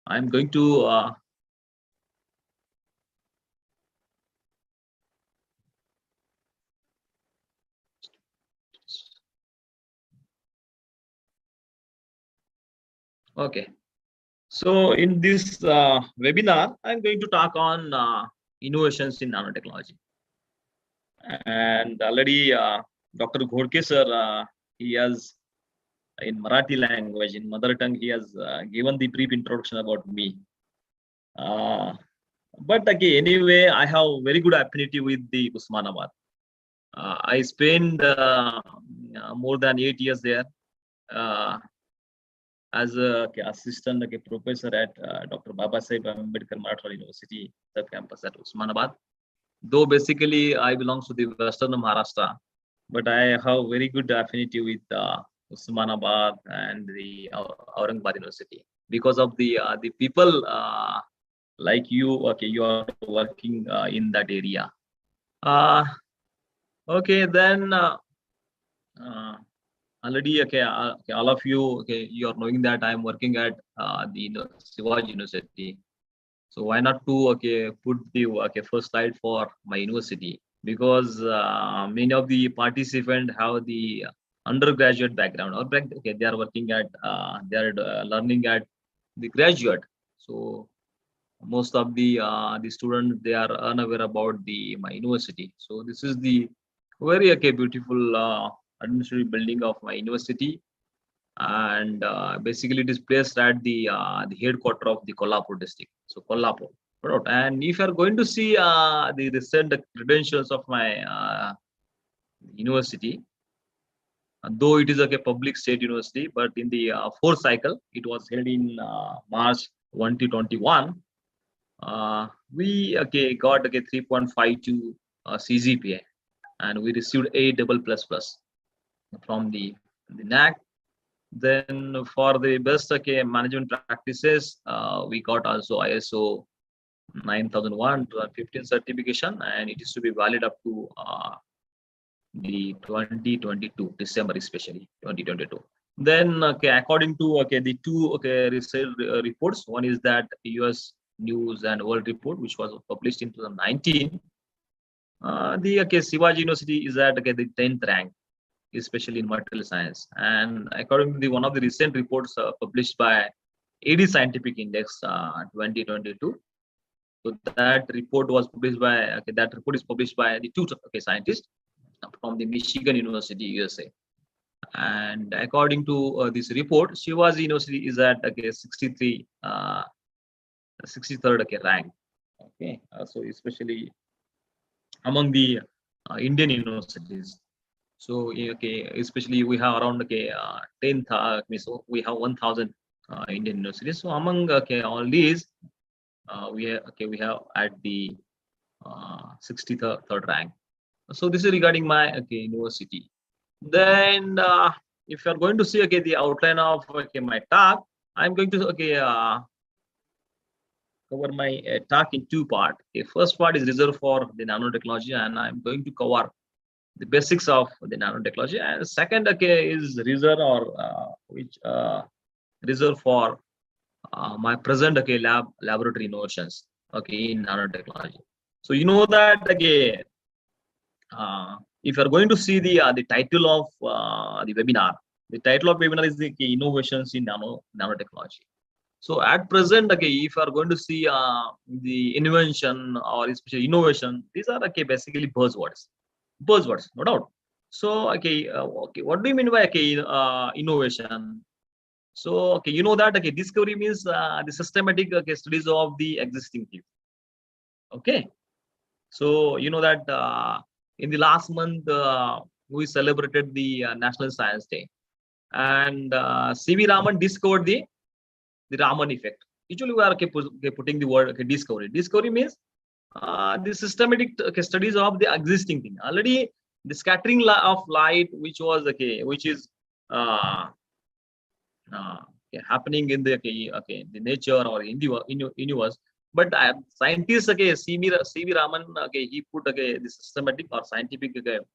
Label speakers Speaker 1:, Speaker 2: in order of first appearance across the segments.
Speaker 1: I'm going to okay. So in this webinar, I'm going to talk on innovations in nanotechnology. And already Dr. Ghodke sir, he has in Marathi language, in mother tongue, he has given the brief introduction about me. But again, anyway, I have very good affinity with the Usmanabad. I spent more than 8 years there as a assistant professor at Dr. Babasaheb Ambedkar Marathwada University, the campus at Usmanabad. Though basically I belong to the Western Maharashtra, but I have very good affinity with Usmanabad and the Aurangabad University because of the people like you. Okay, you are working in that area. Okay, then already okay, all of you you are knowing that I am working at the Shivaji University. So why not to put the first slide for my university, because many of the participants have the undergraduate background, or they are working at they are learning at the graduate. So most of the students, they are unaware about the my university. So this is the very beautiful administrative building of my university, and basically it is placed at the headquarter of the Kolhapur district. So Kolhapur. And if you are going to see the recent credentials of my university, though it is a public state university, but in the fourth cycle, it was held in March 2021. We got 3.52 CGPA, and we received A+++ from the NAC. Then for the best management practices, we got also ISO 9001 15 certification, and it is to be valid up to the 2022 December, especially 2022. Then according to the two research reports, one is that US News and World Report, which was published in 2019. The Shivaji University is at the 10th rank, especially in material science. And according to the one of the recent reports published by AD Scientific Index 2022, so that report was published by that report is published by the two scientists from the Michigan University, USA. And according to this report, Shivaji University is at 63 63rd rank. Okay, so especially among the Indian universities. So especially we have around 10. So we have 1,000 Indian universities. So among all these, we have at the 63rd rank. So this is regarding my university. Then if you are going to see the outline of my talk, I'm going to cover my talk in two parts. First part is reserved for the nanotechnology, and I'm going to cover the basics of the nanotechnology. And second is reserved or which reserved for my present laboratory innovations in nanotechnology. So you know that if you are going to see the title of the webinar, the title of webinar is the innovations in nanotechnology. So at present, if you are going to see the invention or especially innovation, these are basically buzzwords, no doubt. So what do you mean by innovation? So you know that discovery means the systematic studies of the existing field. Okay, so you know that in the last month we celebrated the National Science Day, and C.V. Raman discovered the Raman effect. Usually we are putting the word discovery. Discovery means the systematic studies of the existing thing. Already the scattering of light, which was which is happening in the nature or in the universe. But scientists C.V. Raman he put the systematic or scientific the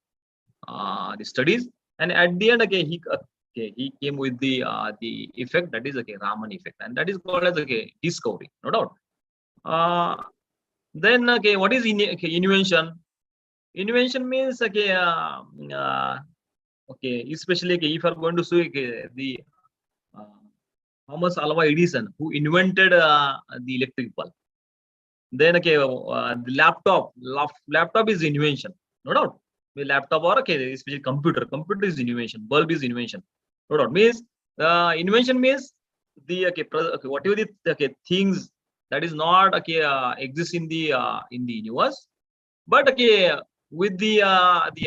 Speaker 1: studies, and at the end he okay, he came with the effect, that is okay, Raman effect, and that is called as okay discovery, no doubt. Then okay, what is invention? Invention means okay, okay, especially okay, if you are going to see okay, the uh, Thomas Alva Edison, who invented the electric bulb. Then okay, the laptop is invention, no doubt. The laptop or okay, especially computer is invention, bulb is invention, no doubt. Means invention means the okay, okay, whatever the okay things that is not okay exist in the universe, but okay, with the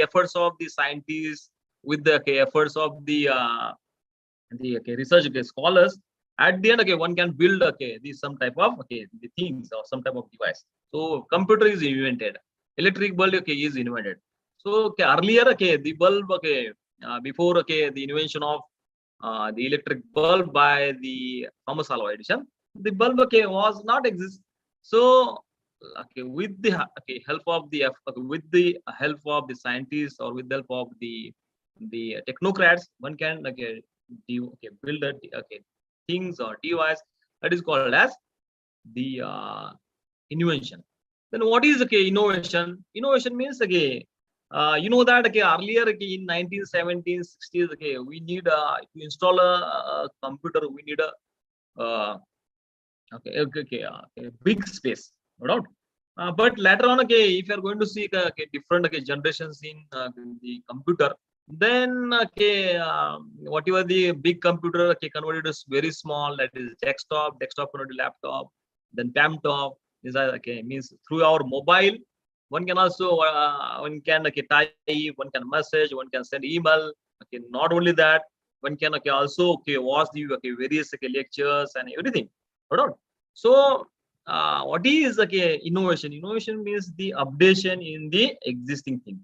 Speaker 1: efforts of the scientists, with the okay, efforts of the okay, research okay, scholars, at the end okay, one can build okay this some type of okay the things or some type of device. So computer is invented, electric bulb okay is invented. So okay, earlier okay the bulb okay before okay the invention of the electric bulb by the Thomas Alva Edison, the bulb okay was not exist. So okay, with the okay help of the okay, with the help of the scientists or with the help of the technocrats, one can okay okay build a okay things or device that is called as the invention. Then what is okay innovation? Innovation means okay you know that okay earlier okay in 1970s 60s okay we need to install a computer, we need a okay, big space, no doubt. But later on, okay, if you are going to see okay, different okay, generations in the computer, then okay, whatever the big computer okay, converted is very small, that is desktop converted to laptop, then PAM-top. These are okay means through our mobile, one can also one can okay, type, one can message, one can send email. Okay, not only that, one can okay also okay watch the okay various okay lectures and everything. Hold on. So, what is okay innovation? Innovation means the updation in the existing thing.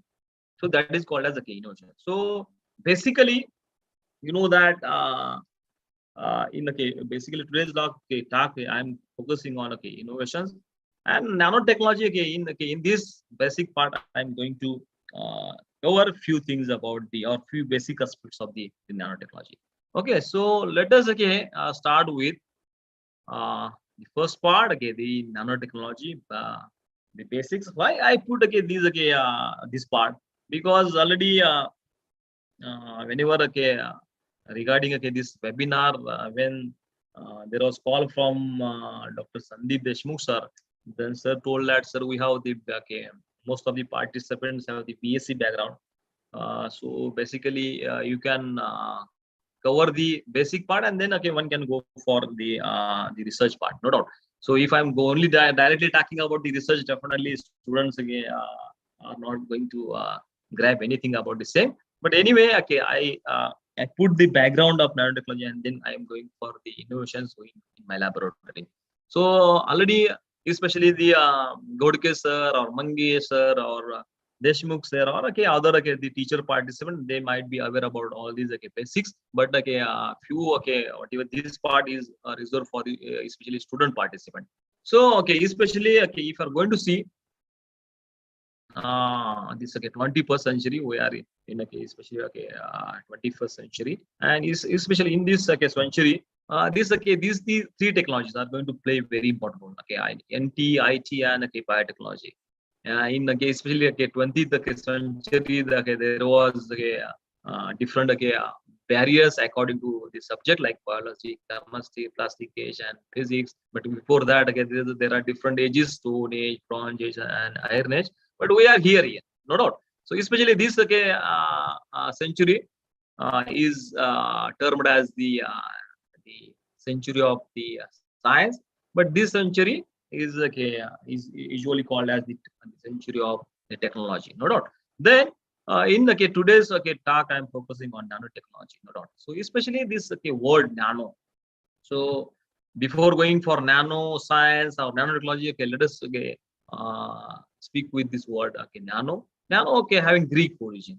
Speaker 1: So that is called as okay innovation. So basically, you know that in okay basically today's talk okay, I'm focusing on okay innovations and nanotechnology. Okay, in this basic part, I'm going to cover a few things about the or few basic aspects of the nanotechnology. Okay, so let us okay start with the first part, okay, the nanotechnology, the basics. Why I put okay these okay this part, because already whenever okay regarding okay this webinar when there was call from Dr. Sandeep Deshmukh sir, then sir told that sir we have the okay most of the participants have the BSc background, so basically you can cover the basic part and then okay one can go for the research part, no doubt. So if I'm only directly talking about the research, definitely students again are not going to grab anything about the same. But anyway, okay, I put the background of nanotechnology and then I am going for the innovations in my laboratory. So already, especially the Godke sir or Mangesh sir or Deshmukh sir or okay other okay the teacher participant, they might be aware about all these okay basics, but okay few okay whatever this part is reserved for the especially student participant. So okay, especially okay if you are going to see this okay 21st century, we are in okay especially okay 21st century, and is especially in this okay century this okay these the three technologies are going to play very important role. Okay, NT, IT, and okay biotechnology. In okay especially okay 20th okay century, okay, there was okay different okay barriers according to the subject like biology, chemistry, plastic age, and physics. But before that, okay, there are different ages: stone age, bronze age, and iron age. But we are here, no doubt. So especially this okay century is termed as the century of the science, but this century is okay is usually called as the century of the technology, no doubt. Then in okay today's okay talk, I'm focusing on nanotechnology, no doubt. So especially this okay word nano. So before going for nano science or nanotechnology, okay, let us okay speak with this word okay nano. Nano okay having Greek origin,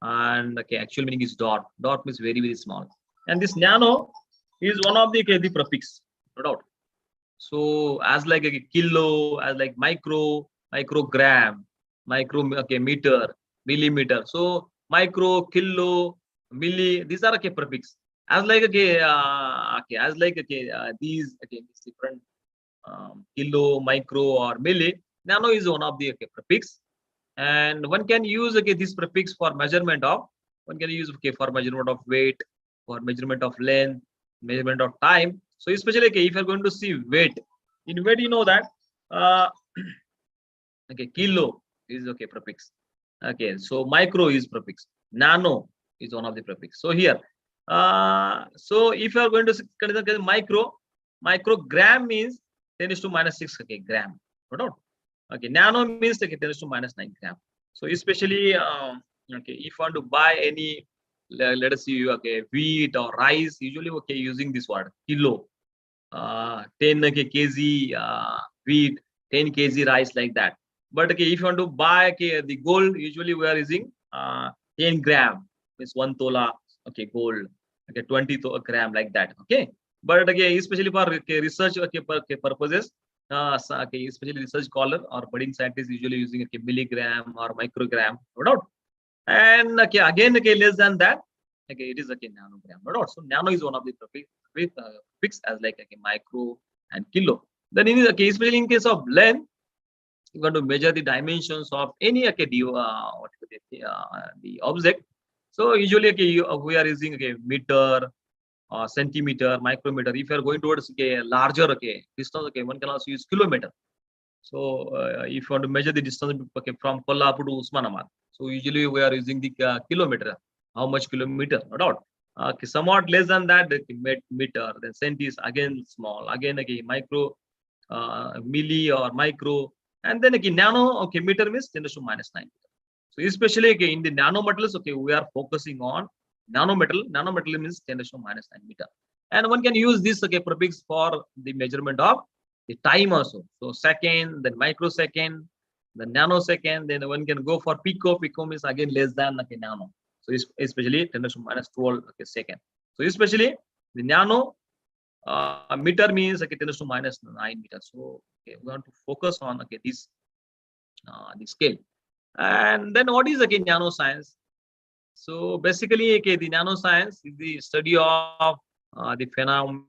Speaker 1: and okay actual meaning is dot. Dot means very small, and this nano is one of the okay, the prefix, no doubt. So as like a kilo, as like microgram, micro okay meter, millimeter. So micro, kilo, milli. These are okay prefix. As like okay, as like okay, these okay, these different kilo, micro, or milli. Nano is one of the okay, prefix, and one can use okay this prefix for measurement of. One can use okay for measurement of weight, for measurement of length, measurement of time. So especially okay, if you're going to see weight, in weight you know that uh, okay, kilo is okay prefix. Okay, so micro is prefix. Nano is one of the prefix. So here, so if you are going to consider microgram means 10 is to minus 6 okay, gram. No doubt. Okay, nano means okay, 10 is to minus 9 gram. So especially okay, if you want to buy any, let us see okay, wheat or rice, usually okay using this word kilo, 10 okay, kg wheat, 10 kg rice like that. But okay, if you want to buy okay, the gold, usually we are using 10 gram, means 1 tola, okay, gold, okay, 20 gram like that, okay. But okay, especially for okay, research okay, purposes, okay, especially research scholar or budding scientists usually using okay, milligram or microgram, no doubt. And okay, again, okay, less than that, okay, it is okay, nanogram, no doubt. So nano is one of the prefix as like okay, micro and kilo. Then in the case, especially in case of length, you want to measure the dimensions of any okay, the object. So usually okay, we are using okay, meter, centimeter, micrometer. If you are going towards okay, larger okay, distance, okay, one can also use kilometer. So if you want to measure the distance okay, from Kolhapur to Usmanabad, so usually we are using the kilometer. How much kilometer? No doubt. Okay, somewhat less than that, meter. Then cent is again small. Again again micro, milli or micro, and then again nano. Okay, meter means 10 to minus 9. So especially okay, in the nanometals, okay, we are focusing on nanometal. Nanometal means 10 to minus 9 meter, and one can use this okay prefix for the measurement of the time also. So second, then microsecond, then nanosecond, then one can go for pico. Pico means again less than okay, nano. So especially 10 to minus 12 okay, second. So especially the nano meter means okay, 10 to minus 9 meters. So okay, we want to focus on okay this the scale. And then what is again nanoscience? So basically, okay, the nanoscience is the study of the phenomena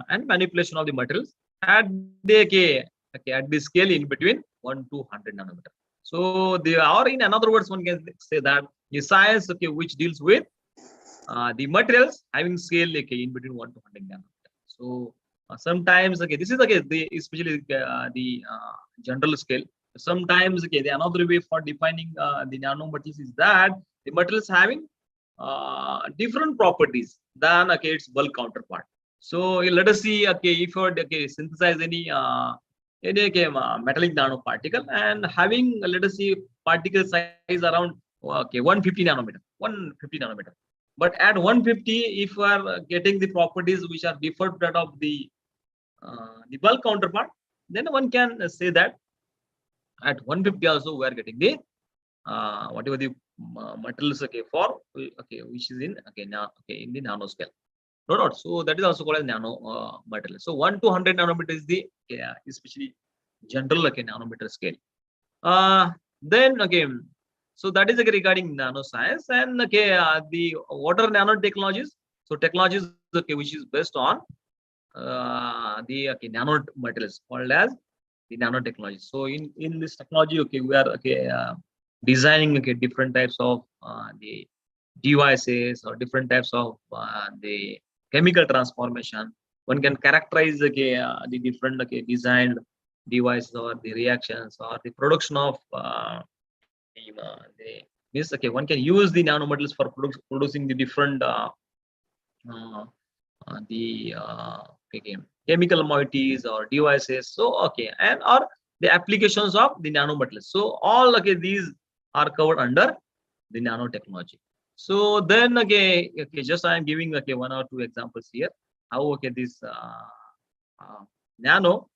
Speaker 1: and manipulation of the materials at the okay, at the scale in between 1 to 100 nanometer. So the or in another words, one can say that the science okay, which deals with the materials having scale okay, in between 1 to 100 nanometer. So sometimes okay, this is okay, the especially the general scale. Sometimes okay, the another way for defining the nanomaterials is that the materials having different properties than okay, its bulk counterpart. So let us see okay, if you okay, synthesize any okay, metallic nanoparticle and having let us see particle size around okay 150 nanometer, 150 nanometer. But at 150, if we are getting the properties which are different that of the bulk counterpart, then one can say that at 150 also we are getting the whatever the materials okay for okay which is in okay now okay in the nanoscale. No, not so that is also called as nano material. So 1 to 100 nanometer is the especially general okay nanometer scale. Then again, so that is again regarding nanoscience and okay the water nanotechnologies. So technologies okay which is based on the okay nano materials called as the nanotechnology. So in this technology okay we are okay designing okay different types of the devices or different types of the chemical transformation. One can characterize okay the different okay designed devices or the reactions or the production of the means okay one can use the nanomaterials for producing the different uh, the okay, chemical moieties or devices. So okay, and or the applications of the nanomaterials. So all okay these are covered under the nanotechnology. So then okay, just I am giving okay 1 or 2 examples here. How okay this nano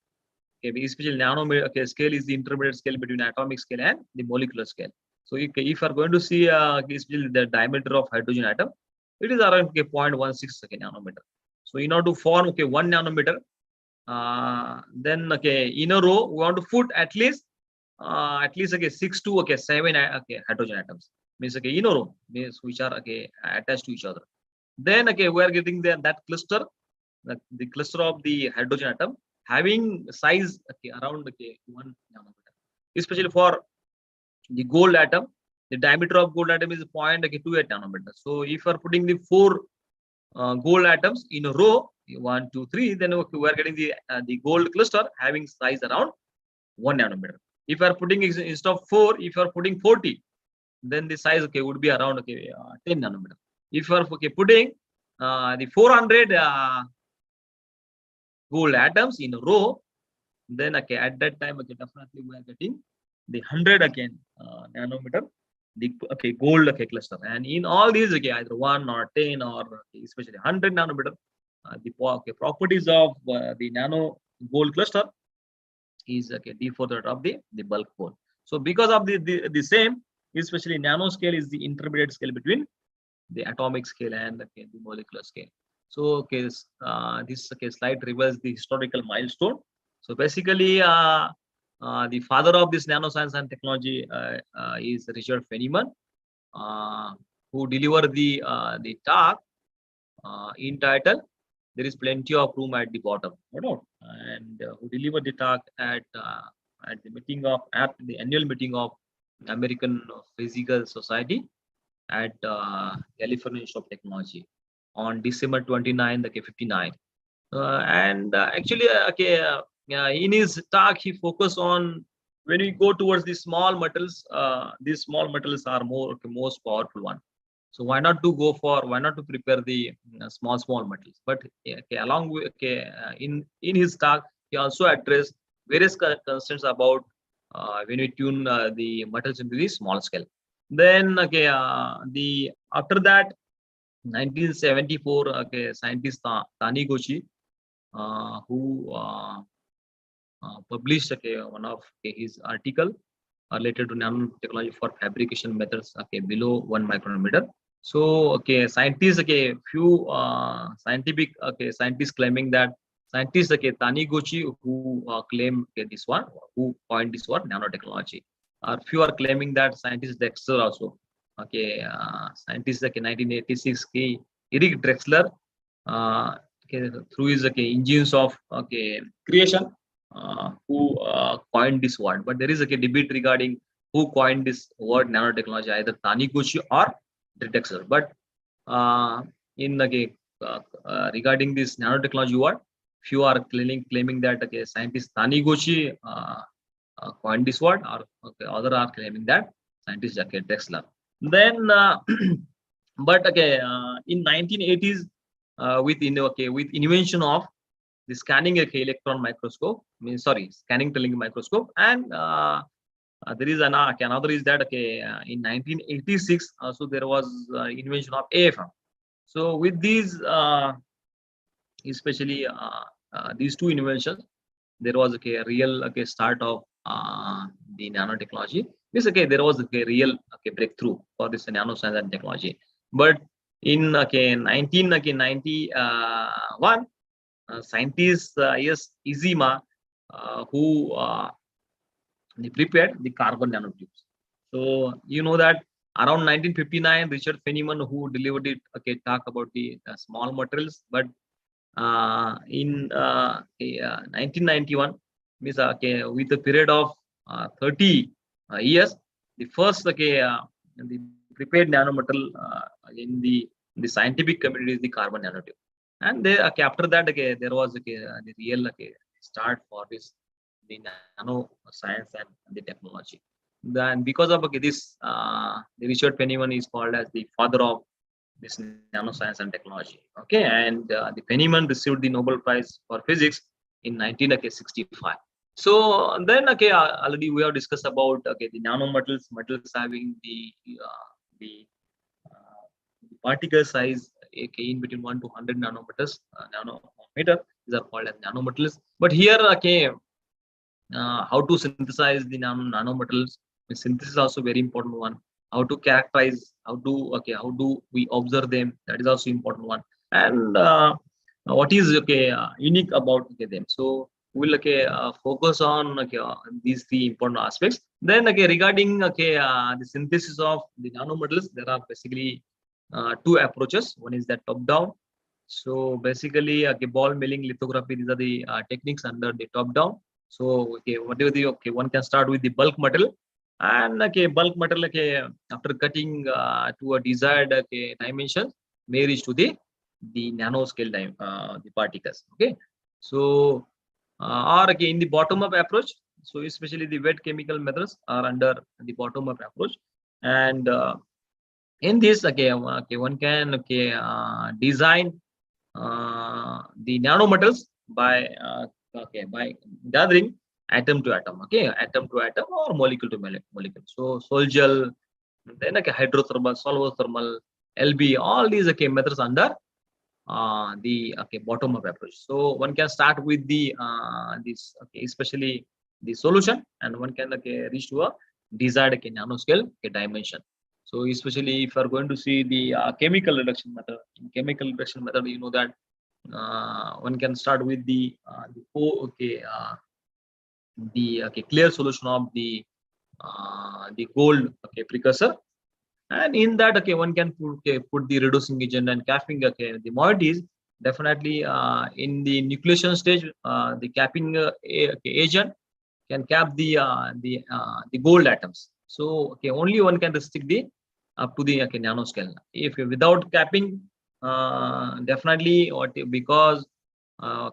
Speaker 1: okay, especially nano okay, scale is the intermediate scale between atomic scale and the molecular scale. So if you are going to see especially the diameter of hydrogen atom, it is around okay, 0.16 okay, nanometer. So in order to form okay 1 nanometer, then okay in a row we want to put at least okay 6 to okay 7 okay hydrogen atoms. means okay, in a row, means which are okay attached to each other. Then okay, we are getting that cluster, the cluster of the hydrogen atom having size okay, around okay 1 nanometer. Especially for the gold atom, the diameter of gold atom is 0.28 nanometer. So if you are putting the 4 gold atoms in a row, 1, 2, 3, then okay, we are getting the gold cluster having size around 1 nanometer. If you are putting instead of 4, if you are putting 40, then the size okay would be around okay 10 nanometer. If you are okay putting the 400 gold atoms in a row, then okay at that time okay definitely we are getting the 100 again nanometer, the okay gold okay cluster. And in all these okay either 1 or 10 or okay, especially 100 nanometer, the okay, properties of the nano gold cluster is okay d4 of the bulk hole. So because of the same, especially nanoscale is the intermediate scale between the atomic scale and okay, the molecular scale. So okay, this okay, slide reveals the historical milestone. So basically, the father of this nanoscience and technology is Richard Feynman, who delivered the talk entitled "There is plenty of room at the bottom," and who delivered the talk at the annual meeting of American Physical Society at California Institute of Technology on December 29, 59. And actually, in his talk, he focused on when we go towards the small metals, these small metals are most powerful one. So why not to prepare the small metals? But okay, along with in his talk, he also addressed various concerns about when we tune the metals into the small scale. Then okay, the after that 1974, okay, scientist Taniguchi, who published okay, one of okay, his article related to nanotechnology for fabrication methods okay, below 1 micrometer. So okay, scientists okay, few scientific okay, scientists claiming that scientists okay, Taniguchi who claim okay, this one, who coined this word nanotechnology. Few are claiming that scientist Dexter also. Okay, scientist okay, 1986 okay, Eric Drexler okay, through his okay, engines of okay, creation who coined this word. But there is a debate regarding who coined this word nanotechnology, either Taniguchi or Drexler. But in okay, regarding this nanotechnology word, few are claiming that okay, scientist Taniguchi coined this word, or okay, other are claiming that scientist okay, Drexler. Then, but okay, in 1980s, with invention of the scanning electron microscope, scanning telling microscope, and there is another is that okay, in 1986 also there was invention of AFM. So with these especially these two inventions, there was okay, a real okay, start of the nanotechnology. Means okay, there was okay, real okay, breakthrough for this nanoscience and technology. But in okay, 1991, scientists yes Izima who they prepared the carbon nanotubes. So you know that around 1959, Richard Feynman who delivered it okay, talk about the small materials. But in 1991, means okay, with a period of 30 years, the first okay, the prepared nanometal in the scientific community is the carbon nanotube. And there okay, after that okay, there was okay, the real okay, start for this the nano science and the technology. Then because of okay, this the Richard Feynman is called as the father of this nanoscience and technology. Okay, and the Feynman received the Nobel Prize for Physics in 1965. So then okay, already we have discussed about okay, the nanometals, metals having the particle size okay, in between 1 to 100 nanometers, nanometer. These are called as nanometals. But here okay, how to synthesize the nanometals. The synthesis is also very important one. How to characterize, how do we observe them? That is also important one. And what is okay unique about okay, them? So will focus on these three important aspects. Then regarding the synthesis of the nanometals, there are basically two approaches. One is that top down. So basically ball milling, lithography, these are the techniques under the top down. So whatever the one can start with the bulk metal, and bulk metal after cutting to a desired dimension may reach to the nanoscale the particles. Okay, so or in the bottom up approach. So especially the wet chemical methods are under the bottom up approach, and in this one can design the nanometals by by gathering atom to atom, atom to atom or molecule to molecule. So sol gel, then hydrothermal, solvothermal, LB, all these methods under the bottom up approach. So one can start with the this especially the solution, and one can reach to a desired nanoscale dimension. So especially if you are going to see the chemical reduction method, in chemical reduction method, you know that one can start with the clear solution of the gold precursor, and in that one can put the reducing agent and capping the moieties. Definitely in the nucleation stage, the capping agent can cap the gold atoms. So only one can restrict the up to the nanoscale. If without capping, definitely because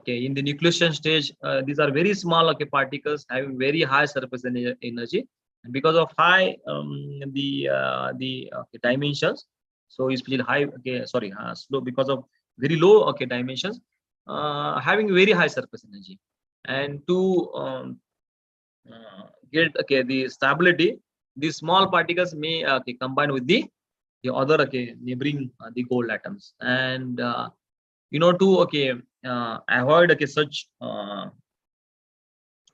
Speaker 1: in the nucleation stage, these are very small particles having very high surface energy, and because of high the dimensions, so especially high slow, because of very low dimensions, having very high surface energy, and to get the stability, these small particles may combine with the other neighboring the gold atoms, and to avoid such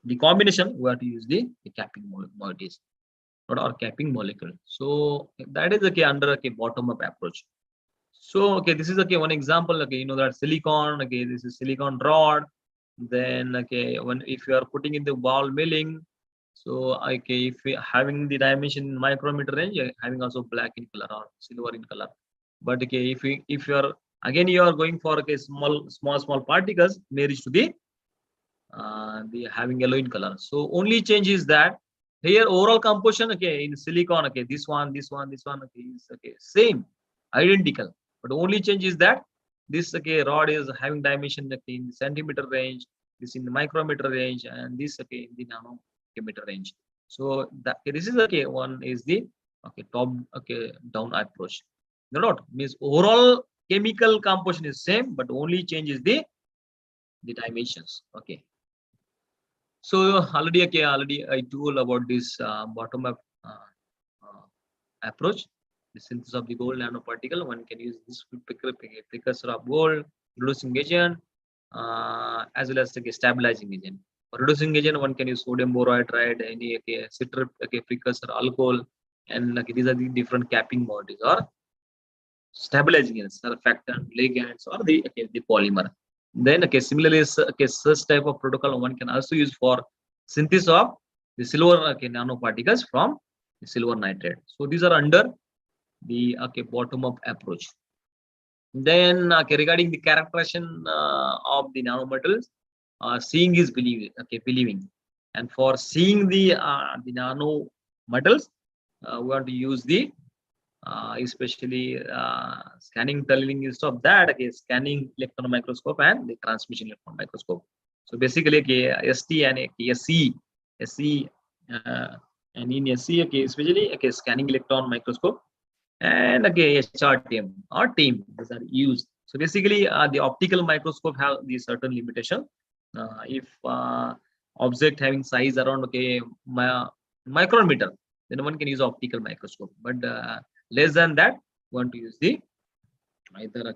Speaker 1: the combination, we have to use the capping moieties or capping molecule. So that is under bottom up approach. So this is one example. You know that silicon. This is silicon rod. Then when if you are putting in the ball milling, so if we having the dimension in micrometer range, having also black in color or silver in color. But if you are again you are going for small particles may reach to the having yellow in color. So only change is that here overall composition in silicon this one is same, identical, but only change is that this rod is having dimension in the centimeter range, this in the micrometer range, and this in the nanometer range. So this is one is the top down approach. Not means overall chemical composition is same, but only change is the dimensions. So already I told about this bottom up approach, the synthesis of the gold nanoparticle. One can use this precursor of gold, reducing agent, as well as stabilizing agent. For reducing agent, one can use sodium borohydride, any citric precursor, alcohol, and these are the different capping moieties or stabilizing agents, surfactant, ligands, or the polymer. Then similarly, such type of protocol one can also use for synthesis of the silver nanoparticles from the silver nitrate. So these are under the bottom up approach. Then regarding the characterization of the nanometals, seeing is believing, and for seeing the nanometals, we want to use the especially scanning tunneling instead of that scanning electron microscope and the transmission electron microscope. So basically ST and SE and in SE especially scanning electron microscope, and HRTM or TEAM, these are used. So basically the optical microscope have the certain limitation. If object having size around micrometer, then one can use optical microscope, but less than that, want to use the either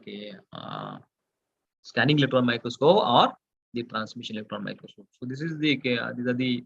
Speaker 1: scanning electron microscope or the transmission electron microscope. So this is the these are the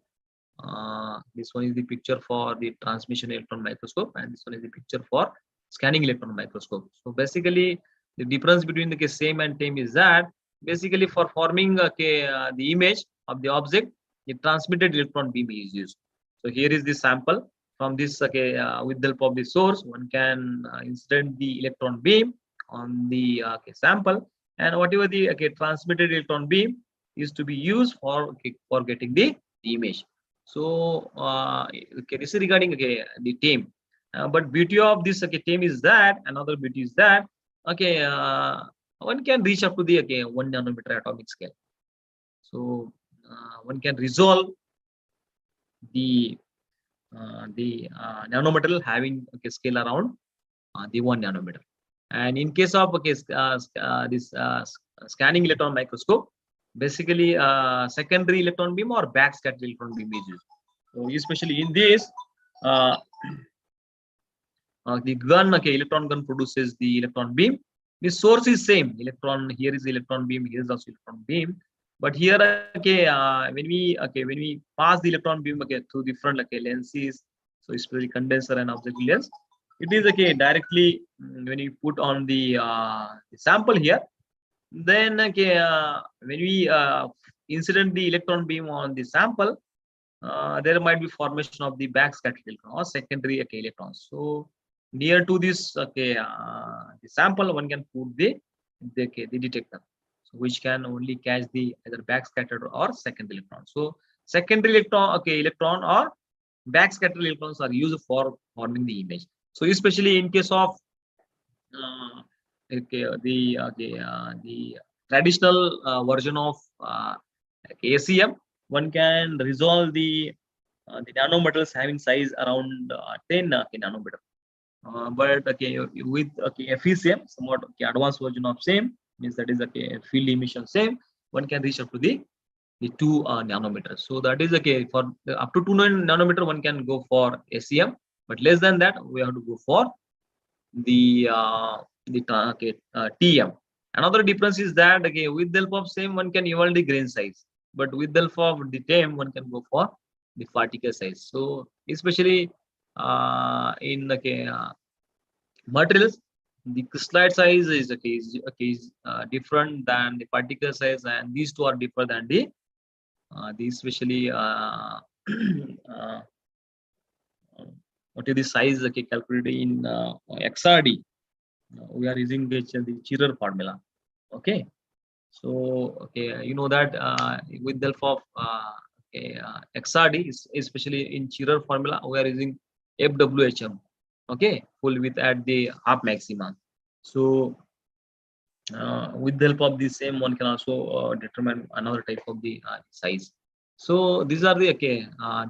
Speaker 1: this one is the picture for the transmission electron microscope, and this one is the picture for scanning electron microscope. So basically the difference between the same and TEAM is that basically for forming the image, of the object, the transmitted electron beam is used. So here is the sample from this with the help of the source. One can incident the electron beam on the sample, and whatever the transmitted electron beam is to be used for getting the image. So this is regarding the TAME. But beauty of this TAME is that, another beauty is that one can reach up to the 1 nanometer atomic scale. So one can resolve the nanometal having scale around the 1 nanometer. And in case of this scanning electron microscope, basically secondary electron beam or backscatter electron beam is used. So especially in this, the gun, electron gun produces the electron beam. The source is same. Electron here is electron beam. Here is also electron beam. But here, when we pass the electron beam through different lenses, so especially condenser and objective lens, it is directly when you put on the sample here. Then when we incident the electron beam on the sample, there might be formation of the backscatter electron or secondary electrons. So near to this the sample, one can put the detector, so which can only catch the either backscattered or secondary electron. So secondary electron or backscatter electrons are used for forming the image. So especially in case of the traditional version of ACM, one can resolve the nanometers having size around 10 nanometer. But with FECM, somewhat advanced version of same, means that is field emission same, one can reach up to the 2 nanometers. So that is for up to 2 nanometer one can go for ACM, but less than that we have to go for the TM. Another difference is that with the help of same one can evolve the grain size, but with the help of the TM one can go for the particle size. So especially in materials, the crystalline size is different than the particle size, and these two are different than the especially what is the size calculated in XRD. We are using the Cherer formula. Okay, so you know that with the help of XRD, especially in Cherer formula, we are using FWHM. Okay, full width at the half maxima. So with the help of the same, one can also determine another type of the size. So these are the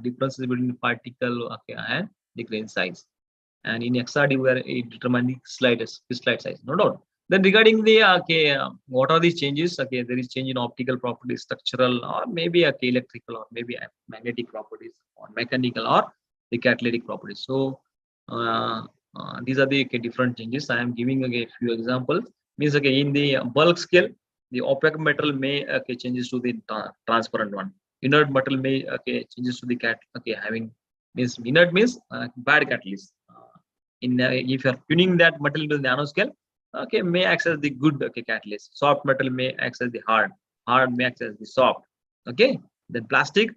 Speaker 1: differences between particle and the grain size. And in XRD, we are determining slide size, no doubt. Then regarding the what are these changes? There is change in optical properties, structural, or maybe electrical, or maybe magnetic properties, or mechanical, or the catalytic properties. So these are the different changes. I am giving a few examples. Means in the bulk scale, the opaque metal may changes to the transparent one. Inert metal may changes to the having means inert means bad catalyst. If you are tuning that metal to the nanoscale, may access the good catalyst. Soft metal may access the hard may access the soft. Okay, then plastic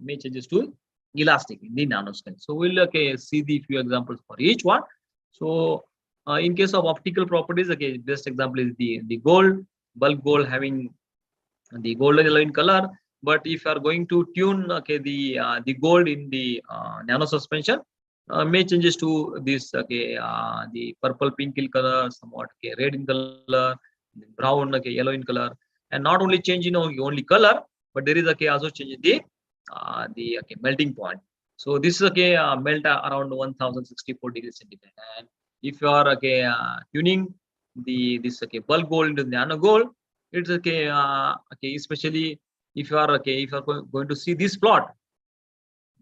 Speaker 1: may changes to elastic in the nanoscale. So we'll see the few examples for each one. So in case of optical properties, best example is the gold, bulk gold having the golden yellow in color. But if you are going to tune the gold in the nano suspension, may changes to this the purple pink in color, somewhat red in color, brown yellow in color, and not only change in only color, but there is also change in the melting point. So this is melt around 1064 degrees centigrade. And if you are tuning this bulk gold into nano gold, it's especially if you are going to see this plot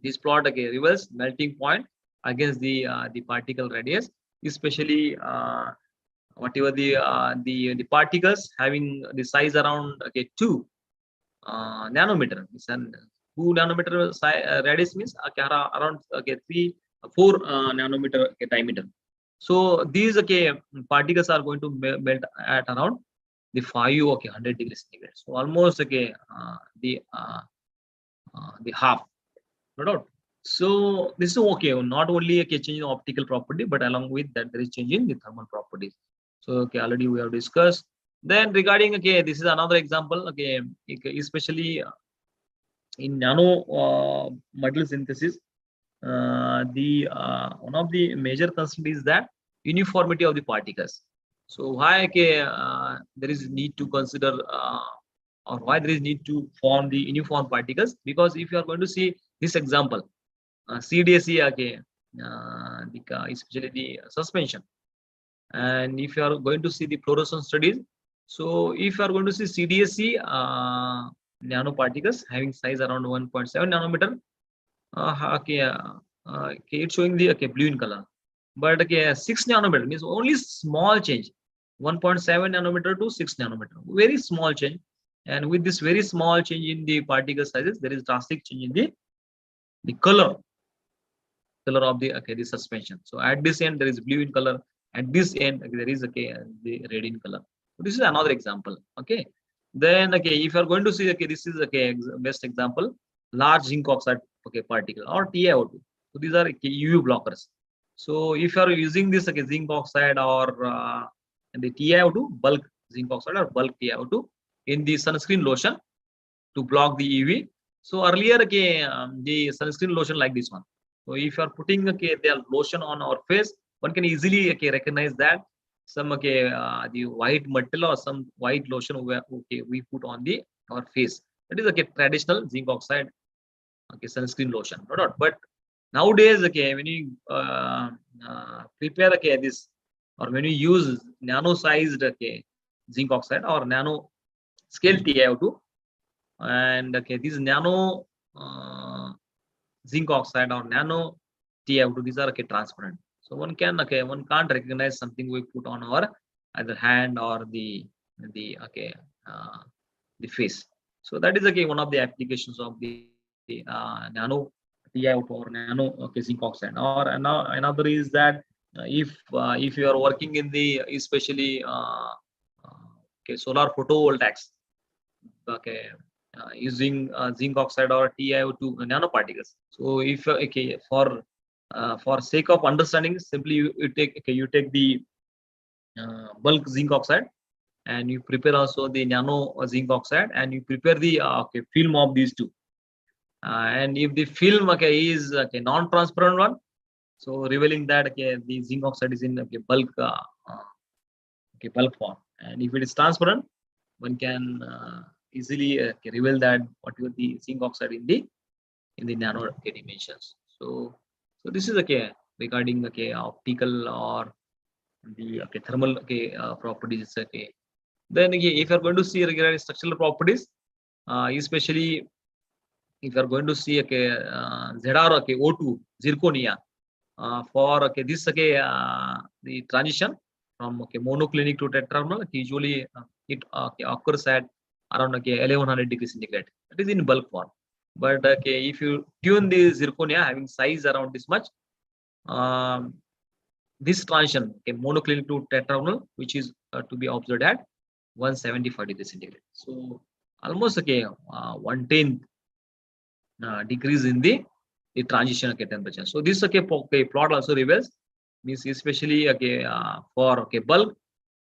Speaker 1: reverse melting point against the particle radius, especially whatever the particles having the size around 2 nanometer. 2 nanometer radius means around 4 nanometer diameter. So these particles are going to melt at around the 5 100 degrees centigrade. So almost the half, no doubt. So this is okay. Not only change in optical property, but along with that there is change in the thermal properties. So already we have discussed. Then regarding this is another example. Especially in nano material synthesis, the one of the major constraints is that uniformity of the particles. So why there is need to consider or why there is need to form the uniform particles? Because if you are going to see this example, CDSE especially the suspension, and if you are going to see the fluorescence studies, so if you are going to see CDSE nanoparticles having size around 1.7 nanometer, it's showing the blue in color, but 6 nanometer means only small change, 1.7 nanometer to 6 nanometer, very small change. And with this very small change in the particle sizes, there is drastic change in the color of the suspension. So at this end there is blue in color, at this end there is the red in color. So this is another example. Then if you are going to see this is best example, large zinc oxide particle or TiO2. So these are UV blockers. So if you are using this zinc oxide or the TiO2, bulk zinc oxide or bulk TiO2 in the sunscreen lotion to block the UV. So earlier the sunscreen lotion like this one. So if you are putting the lotion on our face, one can easily recognize that some the white metal or some white lotion we put on our face. That is traditional zinc oxide sunscreen lotion, no doubt. But nowadays when you prepare this, or when you use nano sized zinc oxide or nano scale TiO2, and these nano zinc oxide or nano TiO2, these are transparent. So one can't recognize something we put on our either hand or the face. So that is one of the applications of the nano TiO2 or nano zinc oxide. Or another is that if you are working in the especially solar photovoltaics, using zinc oxide or TiO2 nanoparticles. So if for sake of understanding, simply you take the bulk zinc oxide, and you prepare also the nano zinc oxide, and you prepare the film of these two. And if the film is non-transparent one, so revealing that the zinc oxide is in bulk bulk form. And if it is transparent, one can easily reveal that what is the zinc oxide in the nano dimensions. So this is regarding optical or the thermal properties. Then if you are going to see regarding structural properties, especially if you are going to see ZR O2 zirconia for this the transition from monoclinic to tetragonal, usually it occurs at around 1100 degrees centigrade. That is in bulk form. But if you tune the zirconia having size around this much, this transition monoclinic to tetragonal, which is to be observed at 175 degrees centigrade. So almost 1/10 decrease in the transition temperature. So this plot also reveals, means especially for bulk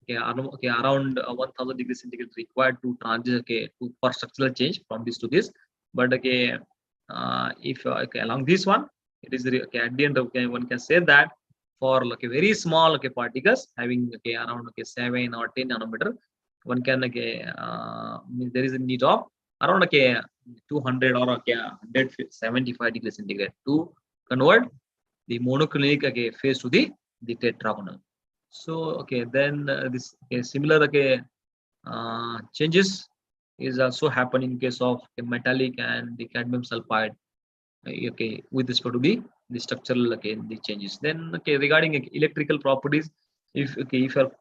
Speaker 1: around 1000 degrees centigrade required to transit for structural change from this to this. But if along this one, it is at the end one can say that for very small particles having around 7 or 10 nanometer, one can there is a need of around 200 or 175 degrees centigrade to convert the monoclinic phase to the tetragonal. So then this similar changes is also happen in case of metallic and the cadmium sulfide with respect to the structural the changes. Then regarding electrical properties, if you are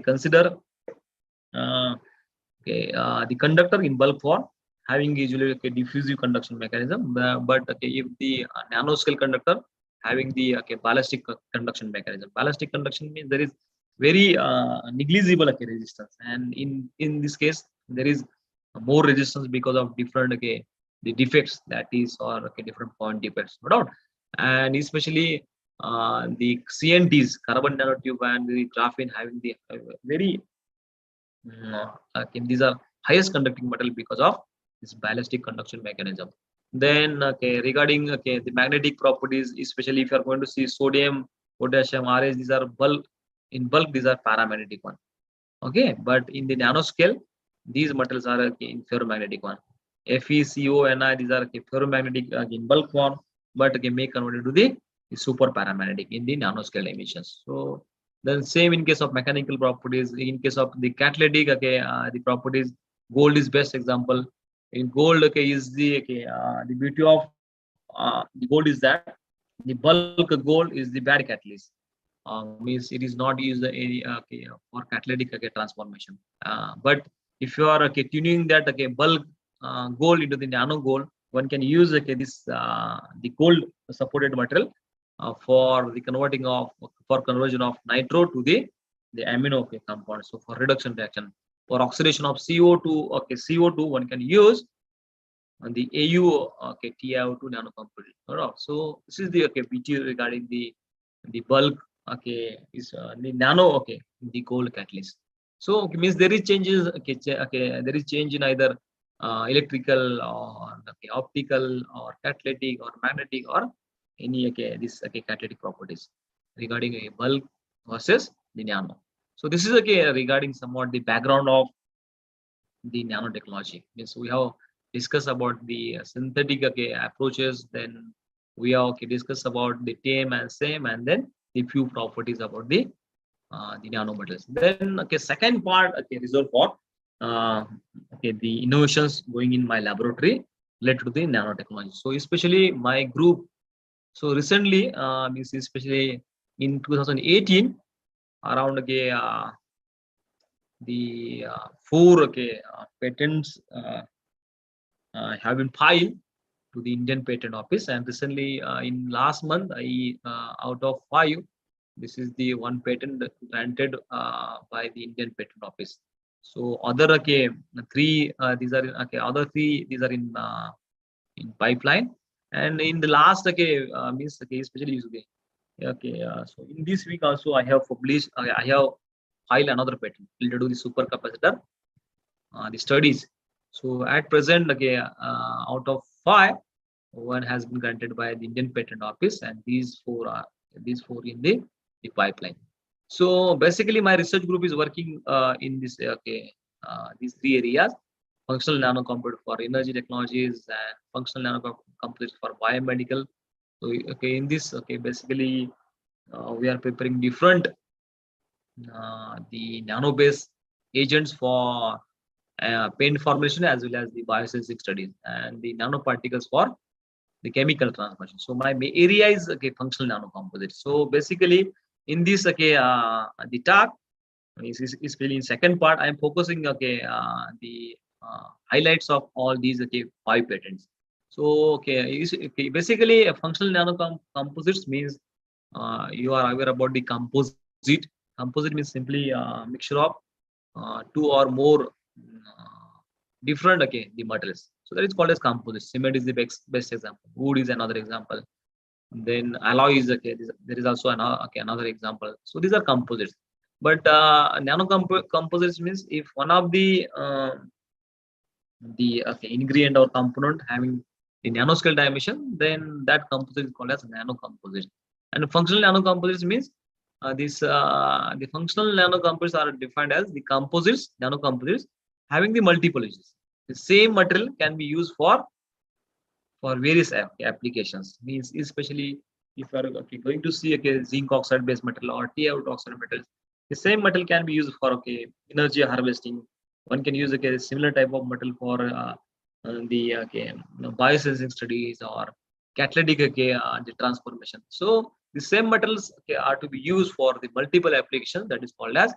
Speaker 1: consider the conductor in bulk form having usually diffusive conduction mechanism, but if the nanoscale conductor having the ballistic conduction mechanism. Ballistic conduction means there is very negligible resistance, and in this case there is more resistance because of different the defects, that is, or different point defects, no doubt. And especially the CNTs, carbon nanotube, and the graphene having the very these are highest conducting metal because of this ballistic conduction mechanism. Then regarding the magnetic properties, especially if you are going to see sodium, potassium, RH, these are bulk, in bulk these are paramagnetic one. Okay, but in the nanoscale, these metals are in ferromagnetic one. Fe, Co, Ni, these are ferromagnetic in bulk form, but may converted to the super paramagnetic in the nanoscale emissions. So then same in case of mechanical properties. In case of the catalytic, the properties, gold is best example. In gold, is the beauty of the gold is that the bulk gold is the bad catalyst. Means it is not used for catalytic transformation. But if you are tuning that bulk gold into the nano gold, one can use this the gold supported material for the conversion of nitro to the amino compound. So for reduction reaction, for oxidation of CO2, CO2 one can use the AU TiO2 nanocomposite. So this is the BT regarding the bulk is the nano the gold catalyst. So means there is changes there is change in either electrical or optical or catalytic or magnetic or any this catalytic properties regarding a bulk versus the nano. So this is regarding somewhat the background of the nanotechnology. Means we have discussed about the synthetic approaches, then we have discussed about the tame and same, and then the few properties about the nanometals. Then second part reserved for the innovations going in my laboratory related to the nanotechnology. So especially my group. So recently, means especially in 2018, around the 4 patents have been filed to the Indian Patent Office, and recently in last month, I out of 5, this is the one patent granted by the Indian Patent Office. So other 3 these are other 3 these are in pipeline, and in the last means especially so in this week also I have published I have filed another patent related to the super capacitor the studies. So at present out of 5, one has been granted by the Indian Patent Office, and these 4 are in the pipeline. So basically my research group is working in this these 3 areas: functional nanocomputer for energy technologies and functional nanocomputer for biomedical. So in this basically we are preparing different the nano based agents for paint formulation as well as the biosensing studies, and the nanoparticles for the chemical transformation. So my area is functional nanocomposite. So basically in this the talk is really in second part I am focusing the highlights of all these 5 patents. So basically functional nanocomposites means you are aware about the composite. Composite means simply mixture of 2 or more different the metals. So that is called as composite. Cement is the best example. Wood is another example. Then alloy is there is also another example. So these are composites. But nanocomposites means if one of the ingredient or component having the nanoscale dimension, then that composite is called as nanocomposite. And functional nanocomposites means the functional nanocomposites are defined as the composites, nanocomposites having the multiple uses. The same material can be used for various applications. Means especially if you are going to see zinc oxide based metal or TiO2 oxide metals, the same metal can be used for energy harvesting. One can use a similar type of metal for the biosensing studies or catalytic the transformation. So the same metals are to be used for the multiple applications. That is called as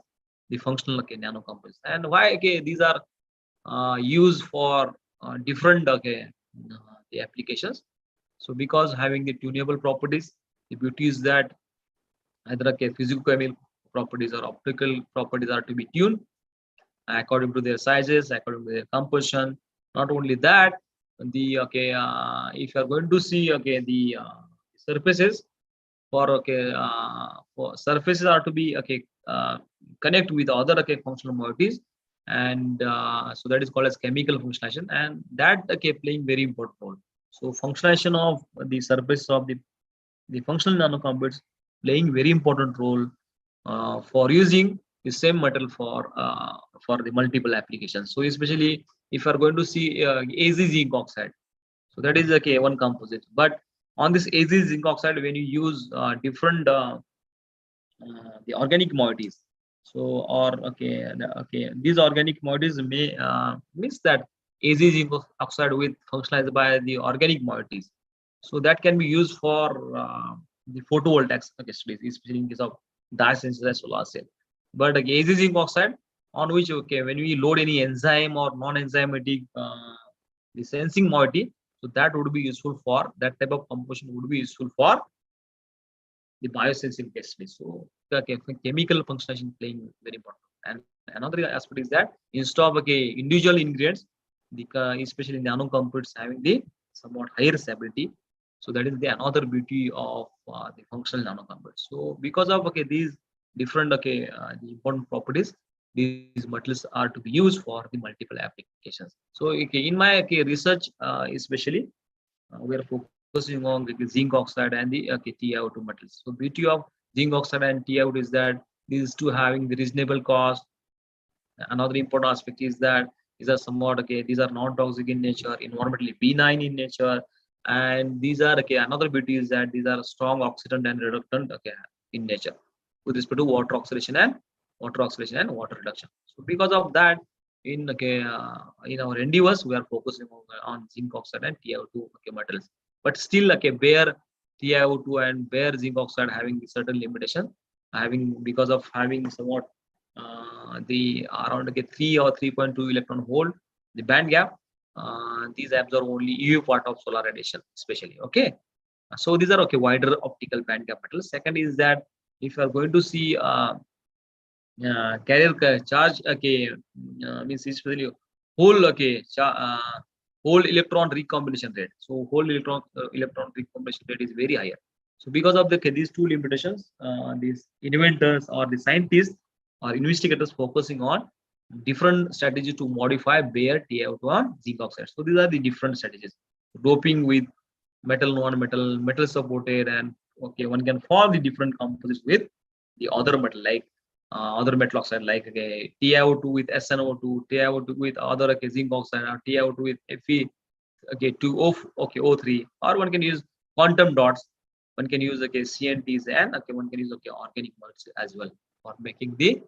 Speaker 1: the functional nanocomposites. And why these are used for different the applications? So because having the tunable properties, the beauty is that either physicochemical properties or optical properties are to be tuned according to their sizes, according to their composition. Not only that, the if you are going to see the surfaces for surfaces are to be connect with other functional moieties, and so that is called as chemical functionation, and that playing very important role. So functionation of the surface of the functional nanocomposites playing very important role for using the same metal for the multiple applications. So especially if you are going to see AZ zinc oxide, so that is one composite. But on this AZ zinc oxide, when you use different the organic moieties, so or these organic moieties may mix that AZ zinc oxide with functionalized by the organic moieties. So that can be used for the photovoltaic studies, especially in case of dye-synthesized solar cell. But AZ zinc oxide, on which when we load any enzyme or non-enzymatic the sensing moiety, so that would be useful for that type of composition would be useful for the biosensing test. So the chemical functionation playing very important. And another aspect is that instead of individual ingredients, the especially nanocomposites having the somewhat higher stability. So that is the another beauty of the functional nanocomposites. So because of these different the important properties, these metals are to be used for the multiple applications. So in my research, especially we are focusing on zinc oxide and the TiO2 metals. So beauty of zinc oxide and TiO2 is that these two having the reasonable cost. Another important aspect is that these are somewhat these are non-toxic in nature, environmentally benign in nature, and these are another beauty is that these are strong oxidant and reductant in nature with respect to water oxidation and water reduction. So because of that, in in our endeavors we are focusing on zinc oxide and TiO2 metals. But still bare TiO2 and bare zinc oxide having certain limitation, having because of having somewhat the around 3 or 3.2 electron hole the band gap. These absorb only UV part of solar radiation, especially. So these are wider optical band gap metals. Second is that if you are going to see carrier charge means especially whole whole electron recombination rate. So whole electron recombination rate is very higher. So because of these two limitations, these inventors or the scientists or investigators focusing on different strategies to modify bare TiO2 on zinc oxide. So these are the different strategies: doping with metal, non-metal, metal supported, and one can form the different composites with the other metal like other metal oxide like TiO2 with SnO2, TiO2 with other zinc oxide, or TiO2 with Fe 2O O3, or one can use quantum dots. One can use CNTs, and one can use organic melts as well for making the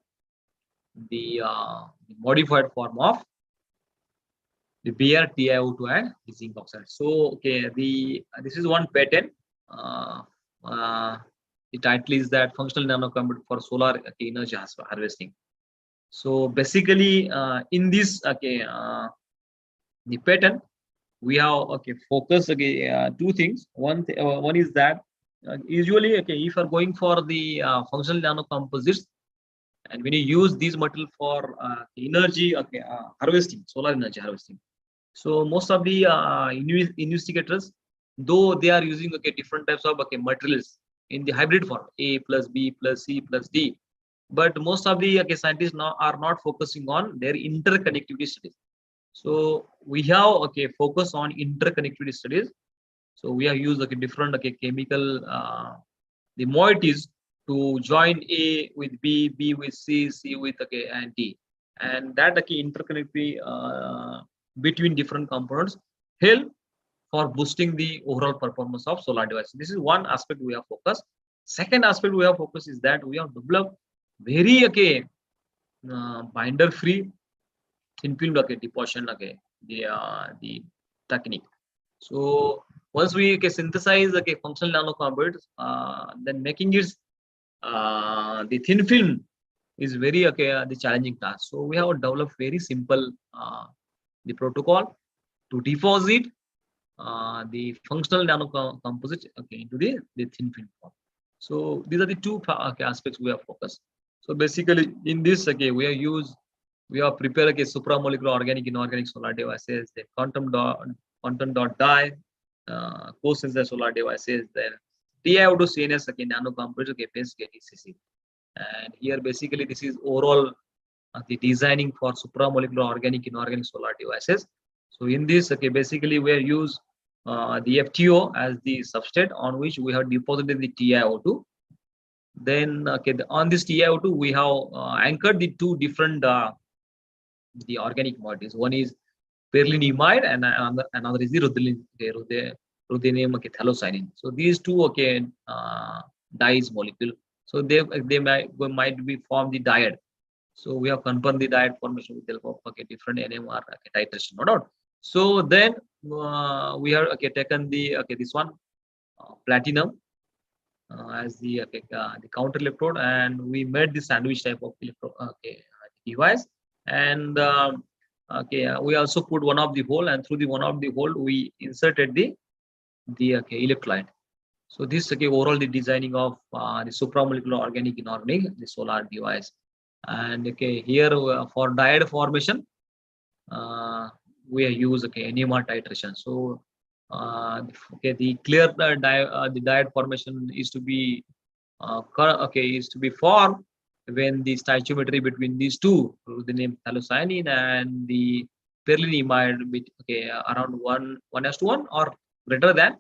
Speaker 1: modified form of the bare TiO2 and the zinc oxide. So this is one patent. The title is that functional nanocomposite for solar energy harvesting. So basically, in this the patent we have focus two things. One is that usually if you are going for the functional nanocomposites, and when you use these metal for energy harvesting, solar energy harvesting, so most of the investigators, though they are using different types of materials in the hybrid form, A plus B plus C plus D, but most of the scientists now are not focusing on their interconnectivity studies. So we have focus on interconnectivity studies. So we have used different chemical the moieties to join A with B, B with C, C with and D, and that interconnectivity between different components help for boosting the overall performance of solar devices. This is one aspect we have focused. Second aspect we have focused is that we have developed very binder free thin film deposition the technique. So once we synthesize functional nanocomposites, then making it the thin film is very the challenging task. So we have developed very simple the protocol to deposit the functional nanocomposite into the thin film form. So these are the two aspects we have focused. So basically, in this, okay, we have prepared supramolecular organic inorganic solar devices, the quantum dot die, co-sensor solar devices, then TiO2 CNS nano computer basic DCC. And here basically this is overall the designing for supramolecular organic inorganic solar devices. So in this, basically we are use the FTO as the substrate on which we have deposited the TiO2. Then on this TiO2 we have anchored the two different the organic moieties. One is perlenemide and another is the ruthenium phthalocyanine. So these two dyes molecule. So they might be form the diode. So we have confirmed the diode formation with the help of different NMR titration, no doubt. So then we have taken the this one platinum as the counter electrode, and we made the sandwich type of electrode device. And we also put one of the hole, and through the one of the hole we inserted the electrolyte. So this overall the designing of the supramolecular organic inorganic the solar device. And here for diode formation we use NMR titration. So the clear the diode formation is to be formed when the stoichiometry between these two, the name phthalocyanine and the perlenemide, around 1:1 or greater than,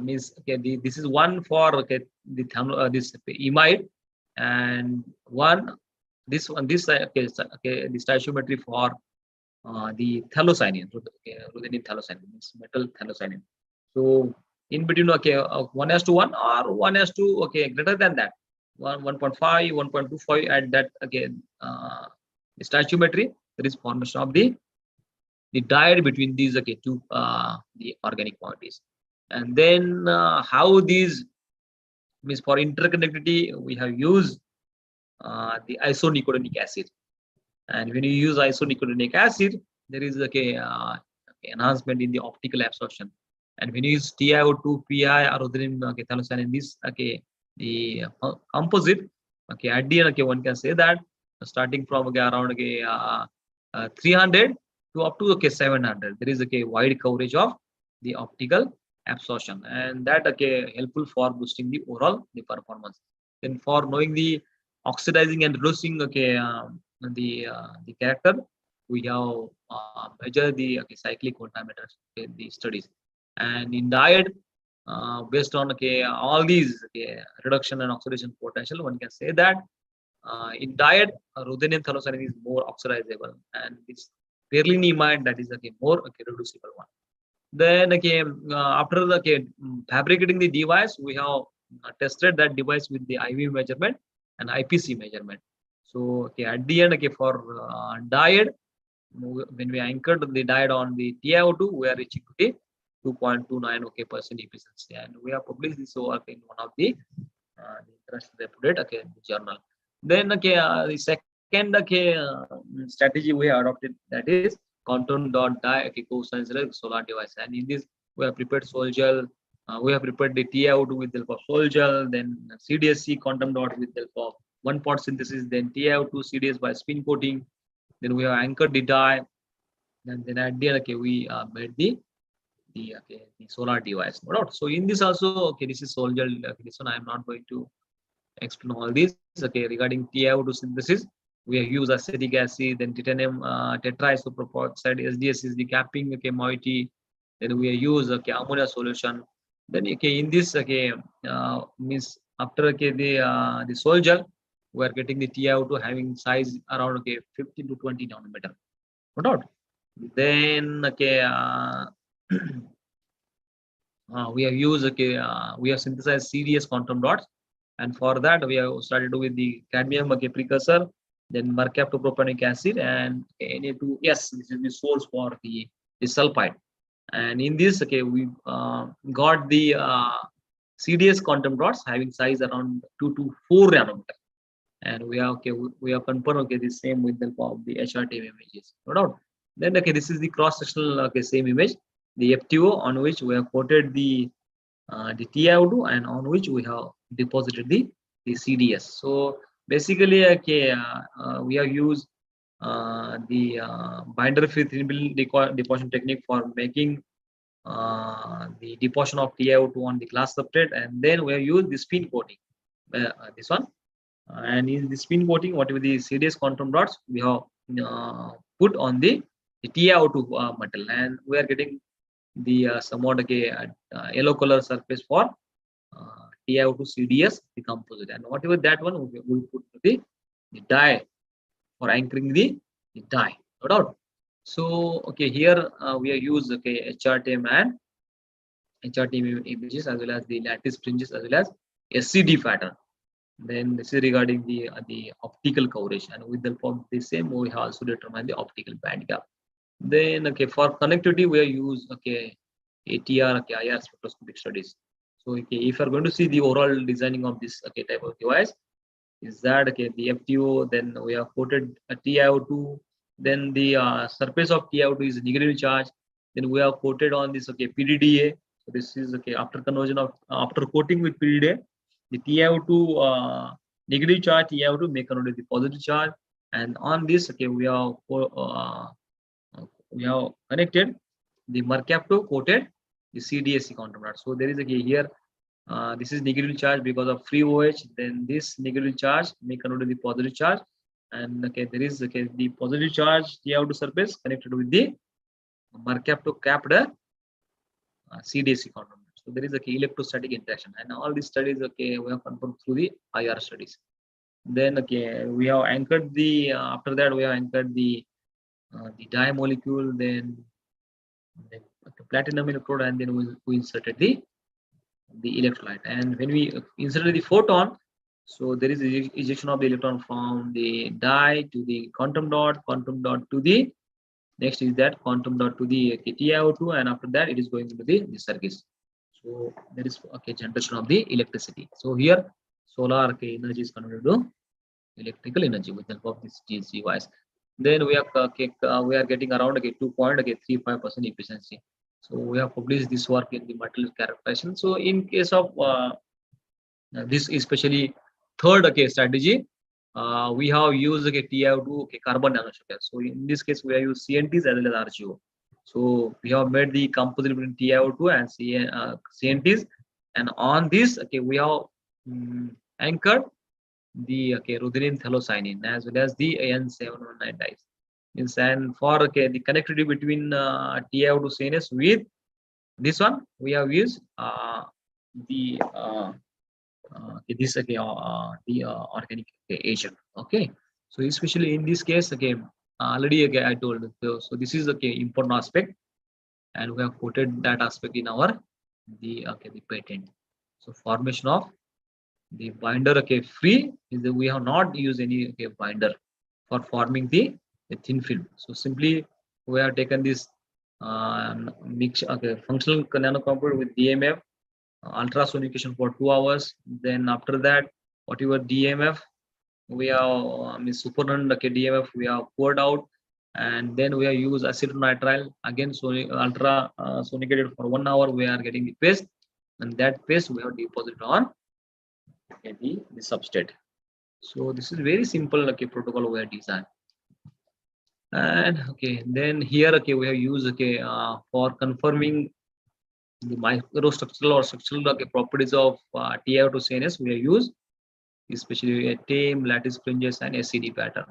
Speaker 1: means this is one for this imide, and this the stoichiometry for the phthalocyanine, ruthenium phthalocyanine means metal phthalocyanine. So in between 1:1 or 1:2 greater than that, 1.5 1.25 at that the stoichiometry, there is formation of the diode between these two the organic moieties. And then how these means for interconnectivity we have used the isonicotinic acid. And when you use isonicotinic acid, there is enhancement in the optical absorption. And when you use TiO2, PI, or ruthenium phthalocyanine, this the composite, at the end one can say that starting from around 300 to up to 700, there is wide coverage of the optical absorption, and that helpful for boosting the overall the performance. Then for knowing the oxidizing and reducing the character, we have measured the cyclic voltammeters in the studies. And in diode, based on all these reduction and oxidation potential, one can say that in diode ruthenium phthalocyanine is more oxidizable, and this perlenemide that is more reducible one. Then after fabricating the device, we have tested that device with the IV measurement and IPC measurement. So at the end for diode, when we anchored the diode on the TiO2, we are reaching to the 2.29 % efficiency, and we have published this work in one of the interest reputed journal. Then the second strategy we have adopted, that is quantum.die co-sensor solar device. And in this we have prepared sol gel, we have prepared the TiO2 with the help of sol gel, then CDSC quantum dot with the help of one-pot synthesis, then TiO2 CDS by spin coating, then we have anchored the die, and then at the end we made the solar device. So in this also this is sol gel. This one I am not going to explain all this. Regarding TiO2 synthesis, we have used acetic acid, then titanium tetraisopropoxide, SDS is the capping moiety. Then we have used ammonia solution. Then in this means after the sol gel, we are getting the TiO2 having size around 15 to 20 nanometer. No doubt. Then we have used we have synthesized CDS quantum dots, and for that we have started with the cadmium precursor, then mercaptopropanic acid, and Na2S. This is the source for the sulfide. And in this we got the CDS quantum dots having size around 2 to 4 nanometer, and we have confirmed the same with the help of the HRT images. No doubt. Then this is the cross sectional same image, the FTO on which we have coated the TiO2 and on which we have deposited the CDS. So basically okay, we have used the binder free thin-film deposition technique for making the deposition of TiO2 on the glass substrate, and then we have used the spin coating, this one. And in the spin coating, whatever the CDS quantum dots we have put on the TiO2 metal, and we are getting the somewhat okay, yellow color surface for TiO2 CDS, the composite, and whatever that one we put the die for anchoring the die, no doubt. So okay, here we have used okay HRTM and HRTM images as well as the lattice fringes as well as SCD pattern. Then this is regarding the optical coverage, and with the help of the same we have also determined the optical band gap. Then okay, for connectivity we have used okay ATR okay IR spectroscopic studies. So okay, if you are going to see the overall designing of this okay type of device, is that okay the FTO, then we have coated a TiO2, then the surface of TiO2 is negative charge, then we have coated on this okay PDDA. So this is okay after conversion of after coating with PDDA, the TiO2 negative charge TiO2 may convert to the positive charge, and on this okay we have connected the mercapto coated the CDSC counterpart. So there is a here this is negative charge because of free OH, then this negative charge may convert to the positive charge, and okay there is okay the positive charge TiO2 surface connected with the mercapto capped CDSC counterpart. So there is a electrostatic interaction, and all these studies okay we have confirmed through the IR studies. Then okay we have anchored the after that we have anchored the die molecule, then okay, platinum electrode, and then we inserted the electrolyte. And when we inserted the photon, so there is ejection of the electron from the die to the quantum dot to the next is that quantum dot to the TiO2, and after that it is going into the circuit. So there is okay generation of the electricity. So here solar okay, energy is converted to electrical energy with the help of this device. Then we are getting around okay 2.35% efficiency. So we have published this work in the material characterization. So in case of this especially third okay strategy, we have used okay TiO2 okay carbon nanostructure. So in this case we have used CNTs as well as RGO. So we have made the composite between TiO2 and CNTs, and on this okay we have anchored the okay ruthenium phthalocyanine as well as the N719 dyes. Means and for okay the connectivity between TiO2 CNS with this one we have used the this okay the organic agent. Okay, so especially in this case again already again I told so this is okay important aspect, and we have quoted that aspect in our the patent. So formation of the binder okay free is that we have not used any okay binder for forming the thin film. So simply we have taken this mix okay functional nanocomposite with DMF ultrasonication for 2 hours. Then after that whatever DMF we have supernant okay DMF we have poured out, and then we have used acetonitrile again so ultra sonicated for 1 hour. We are getting the paste, and that paste we have deposited on okay, the substrate. So this is very simple okay protocol we have designed. And okay then here okay we have used okay for confirming the microstructural or structural okay, properties of TiO2 CNS we have used especially a TAME, lattice fringes, and SCD pattern.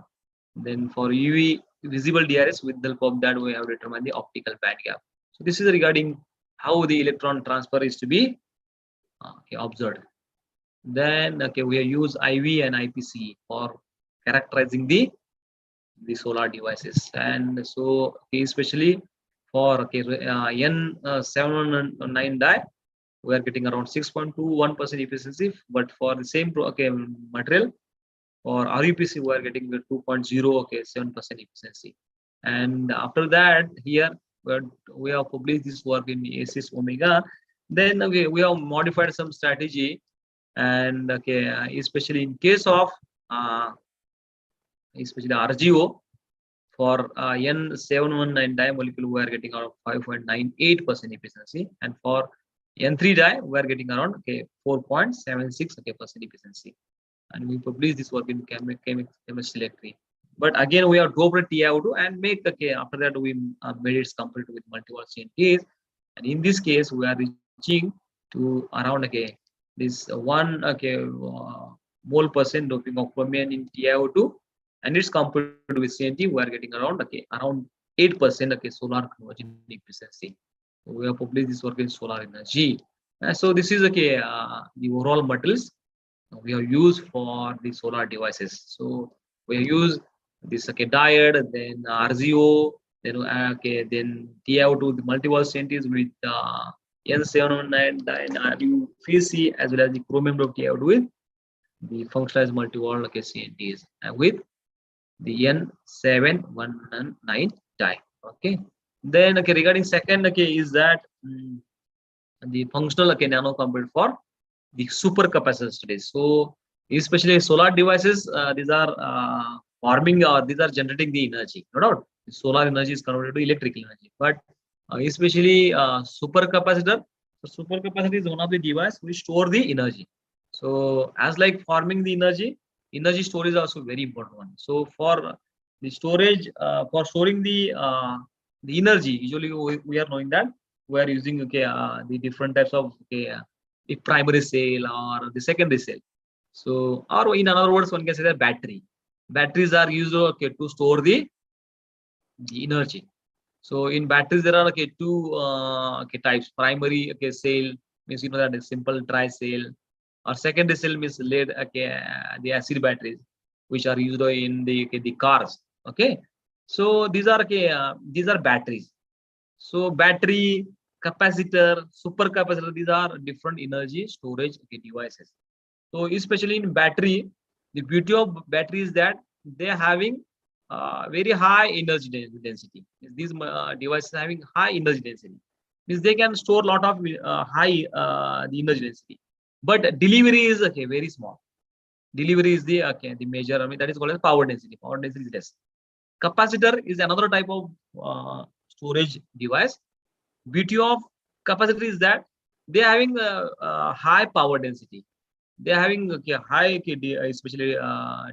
Speaker 1: Then for UV visible DRS, with the help of that we have determined the optical band gap. So this is regarding how the electron transfer is to be okay, observed. Then okay we have used IV and IPC for characterizing the solar devices, and so especially for okay N719 die we are getting around 6.21% efficiency, but for the same okay material for RUPC we are getting the 2.0 okay 7% efficiency. And after that here we have published this work in ASIS Omega. Then okay we have modified some strategy, and okay especially in case of especially RGO for N719 die molecule we are getting around 5.98% efficiency, and for N3 die we are getting around okay 4.76 okay percent efficiency. and we publish this work in chemistry lecture. But again, we have doped TiO2 and make okay. After that, we made it complete with multiple CNTs, and in this case, we are reaching to around okay this one okay mole percent doping of chromium in TiO2, and it's compared with CNT. We are getting around okay around 8% okay solar conversion efficiency. So we have published this work in solar energy. So this is okay the overall materials we have used for the solar devices. So we have used this okay diode, then RZO, then okay then TiO2, the multiple CNTs with N719, then RUFC as well as the chromium doped TiO2 with the functionalized multi-wall okay CNTs and with the N719 die. Okay. Then okay regarding second okay is that the functional okay nano component for the supercapacitor studies. So especially solar devices, these are forming or these are generating the energy. No doubt, the solar energy is converted to electrical energy. But especially supercapacitor. So supercapacitor is one of the device which store the energy. So as like forming the energy storage is also very important one. So for the storage, for storing the energy, usually we are knowing that we are using okay the different types of okay the primary cell or the secondary cell. So, or in other words, one can say that battery. Batteries are used okay, to store the energy. So, in batteries, there are okay, two okay, types. Primary okay, cell means you know that is simple dry cell, or secondary cell means lead okay, the acid batteries, which are used in the okay, the cars. Okay, so these are batteries. So battery, capacitor, supercapacitor, these are different energy storage okay, devices. So especially in battery, the beauty of battery is that they are having very high energy density. These devices having high energy density. Means they can store a lot of high the energy density. But delivery is okay, very small. Delivery is the okay, the measure. I mean that is called as power density. Power density is less. Capacitor is another type of storage device. Beauty of capacitor is that they are having a high power density. They are having okay, high okay, especially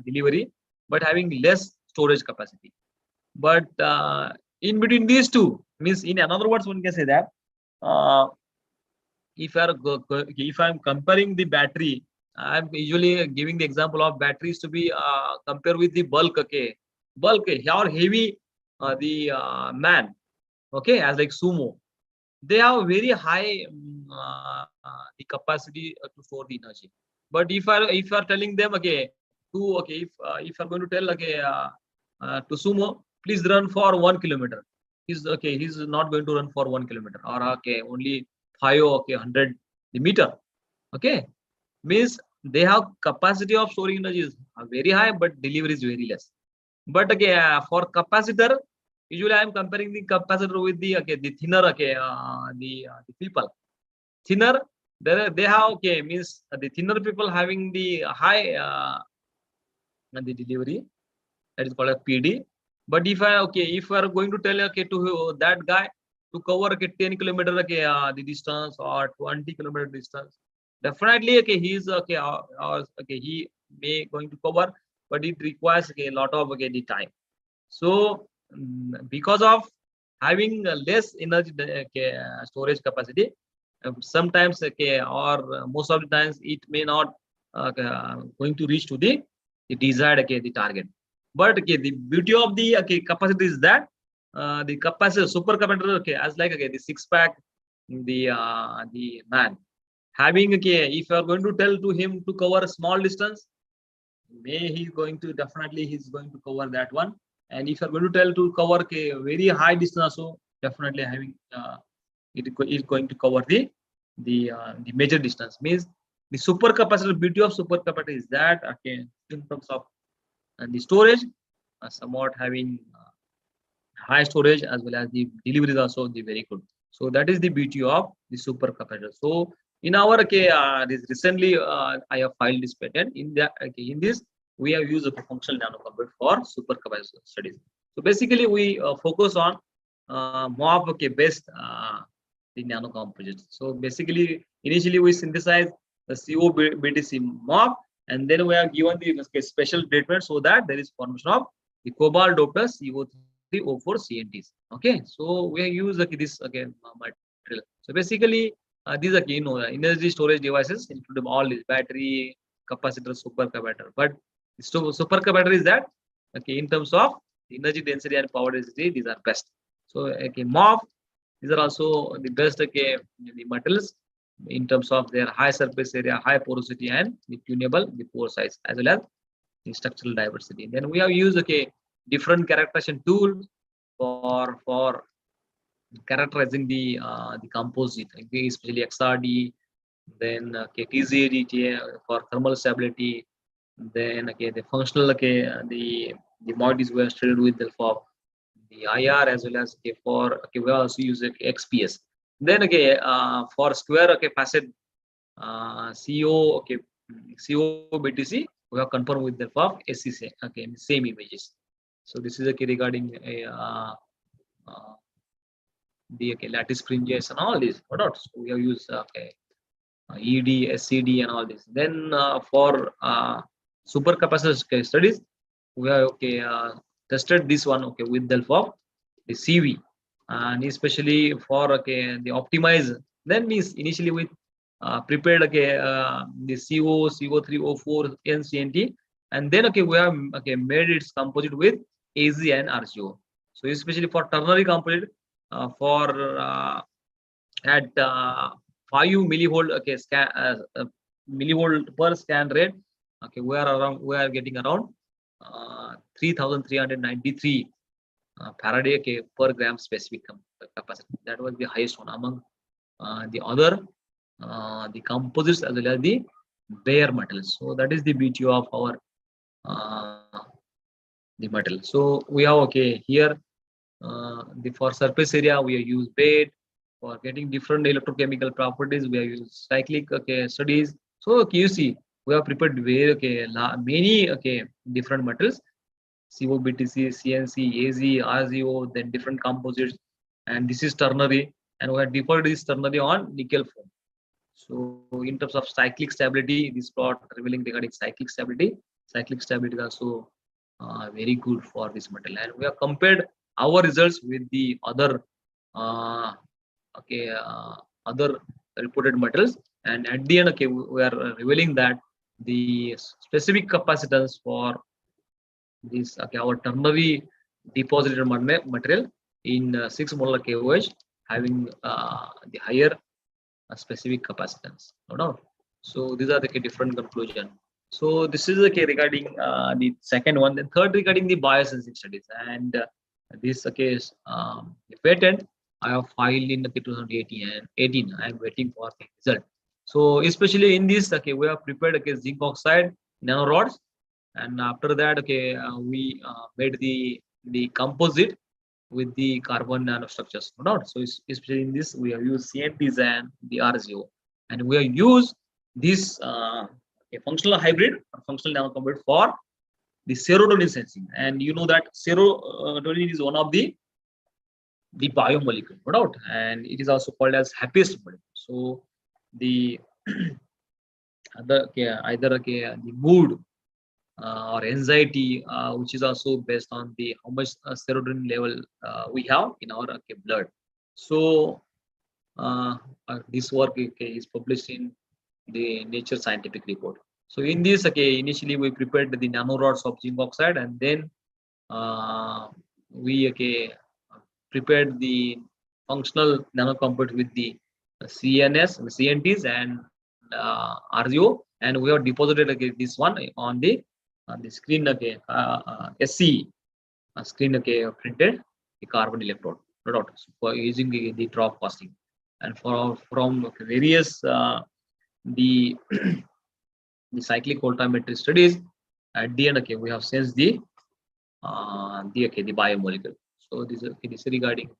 Speaker 1: delivery, but having less storage capacity. But in between these two means in another words, one can say that uh, if I'm comparing the battery, I'm usually giving the example of batteries to be compared with the bulk. Okay, bulk or heavy the man. Okay, as like sumo, they have very high the capacity to store the energy. But if you are telling them okay to okay if you are going to tell okay to sumo, please run for 1 kilometer. He's not going to run for 1 kilometer or okay only 5 100 the meter. Okay, means they have capacity of storing energy is very high, but delivery is very less. But okay, for capacitor, usually I am comparing the capacitor with the okay the thinner okay the people thinner. They have okay means the thinner people having the high the delivery, that is called a PD. But if I are going to tell okay to that guy to cover okay 10 kilometer okay the distance or 20 kilometer distance, definitely okay he is okay okay he may going to cover, but it requires okay, a lot of okay the time. So because of having less energy okay, storage capacity, sometimes okay or most of the times it may not going to reach to the desired okay the target. But okay the beauty of the okay capacity is that the capacitor supercapacitor okay as like okay the six pack the man having okay if you are going to tell to him to cover a small distance, may he's going to definitely he's going to cover that one. And if you're going to tell to cover a very high distance, so definitely having it is going to cover the major distance. Means the supercapacitor, beauty of supercapacitor is that okay in terms of the storage, somewhat having high storage as well as the delivery is also the very good. So that is the beauty of the supercapacitor. So in our okay, this recently I have filed this patent. In that okay, in this we have used a functional nanocomposite for supercapacitor studies. So basically we focus on MOF okay based the nanocomposites. So basically initially we synthesize the COBTC MOF and then we have given the special treatment so that there is formation of the cobalt doped CO3O4 CNTs. Okay, so we use this material. So basically, these are energy storage devices, including all these battery, capacitor, supercapacitor. But supercapacitor is that in terms of energy density and power density, these are best. So MOF, these are also the best the metals in terms of their high surface area, high porosity, and the tunable the pore size, as well as the structural diversity. Then we have used different characterization tool for characterizing the composite, especially XRD, then TZD for thermal stability, then the functional the moieties were studied with the for the IR, as well as for we also use XPS. Then for square facet CO CO BTC, we have confirmed with the for SCC same images. So this is regarding the lattice fringes and all these products. So we have used ED, SCD, and all this. Then for supercapacitor studies, we have tested this one with the help of the CV, and especially for the optimize. Then means initially with prepared the CO, CO3, O4, NCNT, and then we have made its composite with AZ and RCO. So especially for ternary composite, for at 5 millivolt scan millivolt per scan rate, we are getting around 3393 Faraday per gram specific capacity. That was the highest one among the other the composites as well as the bare metals. So that is the beauty of our the metal. So we have here the for surface area we have used bait. For getting different electrochemical properties, we have used cyclic studies. So you see, we have prepared very many different metals, COBTC, CNC, AZ, RZO, then different composites, and this is ternary, and we have deferred this ternary on nickel foam. So in terms of cyclic stability, this plot revealing regarding cyclic stability is also very good for this metal, and we have compared our results with the other other reported metals, and at the end we are revealing that the specific capacitance for this our ternary deposited material in 6 molar KOH having the higher specific capacitance, no doubt. So these are the different conclusion. So this is regarding the second one. Then third regarding the biosensing studies, and this case the patent I have filed in 2018. I am waiting for the result. So especially in this we have prepared zinc oxide nanorods, and after that we made the composite with the carbon nanostructures, no doubt. So especially in this we have used CNTs and the RZO, and we have used this a functional hybrid or functional nanocomposite for the serotonin sensing. And you know that serotonin is one of the biomolecule, no doubt, and it is also called as happiest molecule. So the other either the mood or anxiety, which is also based on the how much serotonin level we have in our blood. So this work is published in the Nature Scientific Report. So in this initially we prepared the nanorods of zinc oxide, and then we prepared the functional nanocomposite with the CNS, CNTs, and RZO, and we have deposited this one on the screen SC screen printed the carbon electrode, no doubt, for using the drop casting, and from various the the cyclic voltammetry studies, at the end we have sensed the biomolecule. So this is regarding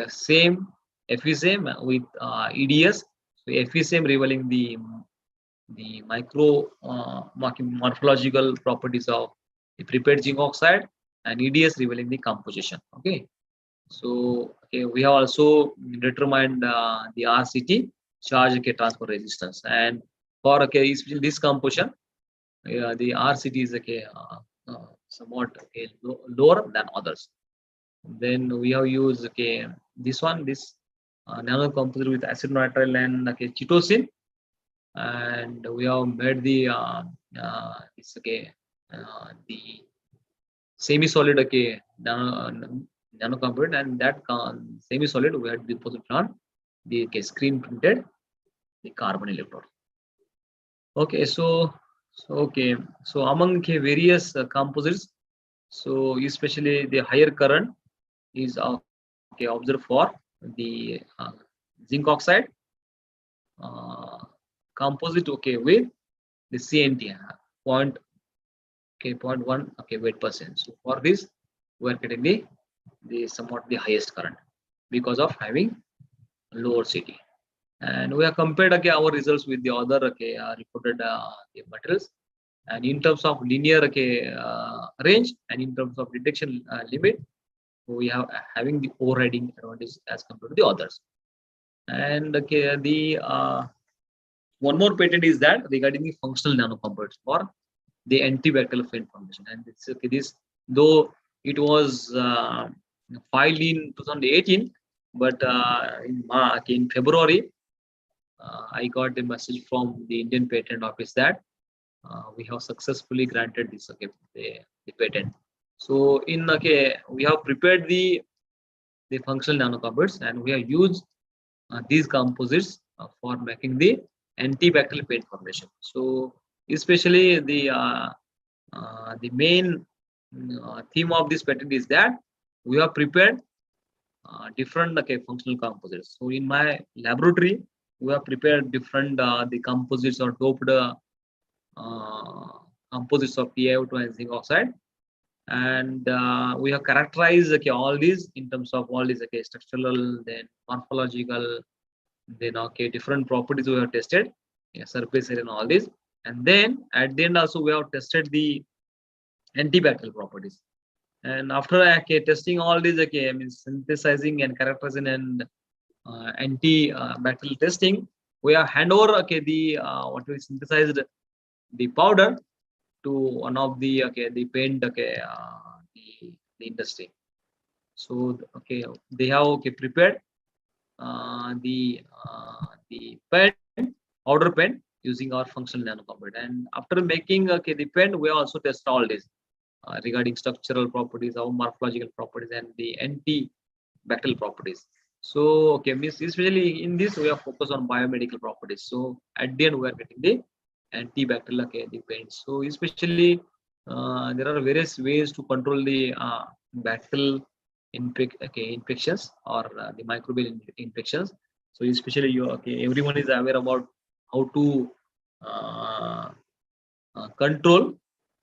Speaker 1: same FESM with EDS. So FESM revealing the micro morphological properties of the prepared zinc oxide, and EDS revealing the composition. Okay, so we have also determined the RCT, charge transfer resistance, and for especially this composition the RCT is okay, somewhat okay, lower than others. Then we have used okay this nano composite with acetonitrile and okay chitosin, and we have made the it's okay the semi-solid okay nano composite, and that semi-solid we had deposited on the okay, screen printed the carbon electrode. Okay, so okay, so among okay, various composites, so especially the higher current is okay observed for the zinc oxide composite okay with the CNT point okay 0.1 okay weight%. So for this we are getting the somewhat the highest current because of having lower CT. And we have compared okay our results with the other okay reported the materials, and in terms of linear okay range and in terms of detection limit, we have having the overriding advantage as compared to the others. And okay, the one more patent is that regarding the functional nanocomposites for the antibacterial film formation. And it's okay, this though it was filed in 2018, but in February I got a message from the Indian Patent Office that we have successfully granted this okay the patent. So in okay we have prepared the functional nanocomposites, and we have used these composites for making the antibacterial paint formation. So especially the main theme of this patent is that we have prepared different okay, functional composites. So in my laboratory, we have prepared different the composites or doped composites of TiO2 and zinc oxide, and we have characterized okay, all these in terms of all these okay, structural, then morphological, then okay different properties we have tested, yeah, surface area and all this, and then at the end also we have tested the antibacterial properties. And after okay, testing all these okay, I mean synthesizing and characterizing and antibacterial testing, we have hand over okay the what we synthesized the powder to one of the okay the paint okay the industry. So okay they have okay prepared the pen powder pen using our functional nanocomposite, and after making okay the pen we also test all this regarding structural properties, our morphological properties, and the antibacterial properties. So okay means especially in this we are focused on biomedical properties. So at the end we are getting the antibacterial okay the paints. So especially there are various ways to control the bacterial infections or the microbial infections. So especially you okay everyone is aware about how to uh, control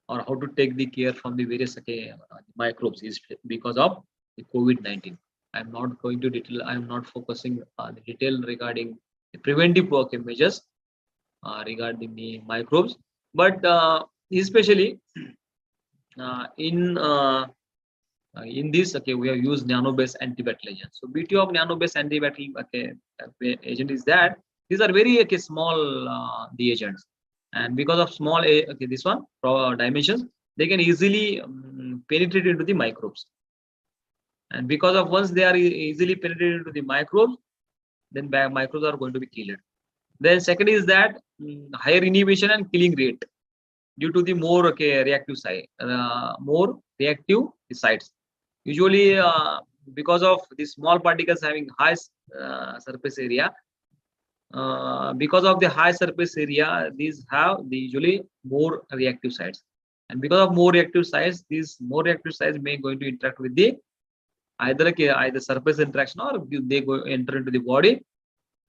Speaker 1: or how to take the care from the various okay, microbes is because of the COVID-19. I'm not going to detail. I'm not focusing on the detail regarding the preventive okay, measures regarding the microbes, but especially in this okay we have used nano-based antibacterial agents. So beauty of nano-based antibacterial okay, agent is that these are very okay, small the agents, and because of small okay this one dimensions, they can easily penetrate into the microbes, and because of once they are easily penetrated into the microbes, then microbes are going to be killed. Then second is that higher inhibition and killing rate due to the more okay reactive side more reactive sites. Usually because of the small particles having high surface area, because of the high surface area, these have the usually more reactive sites, and because of more reactive sites, these more reactive sites may going to interact with the either surface interaction or they go enter into the body.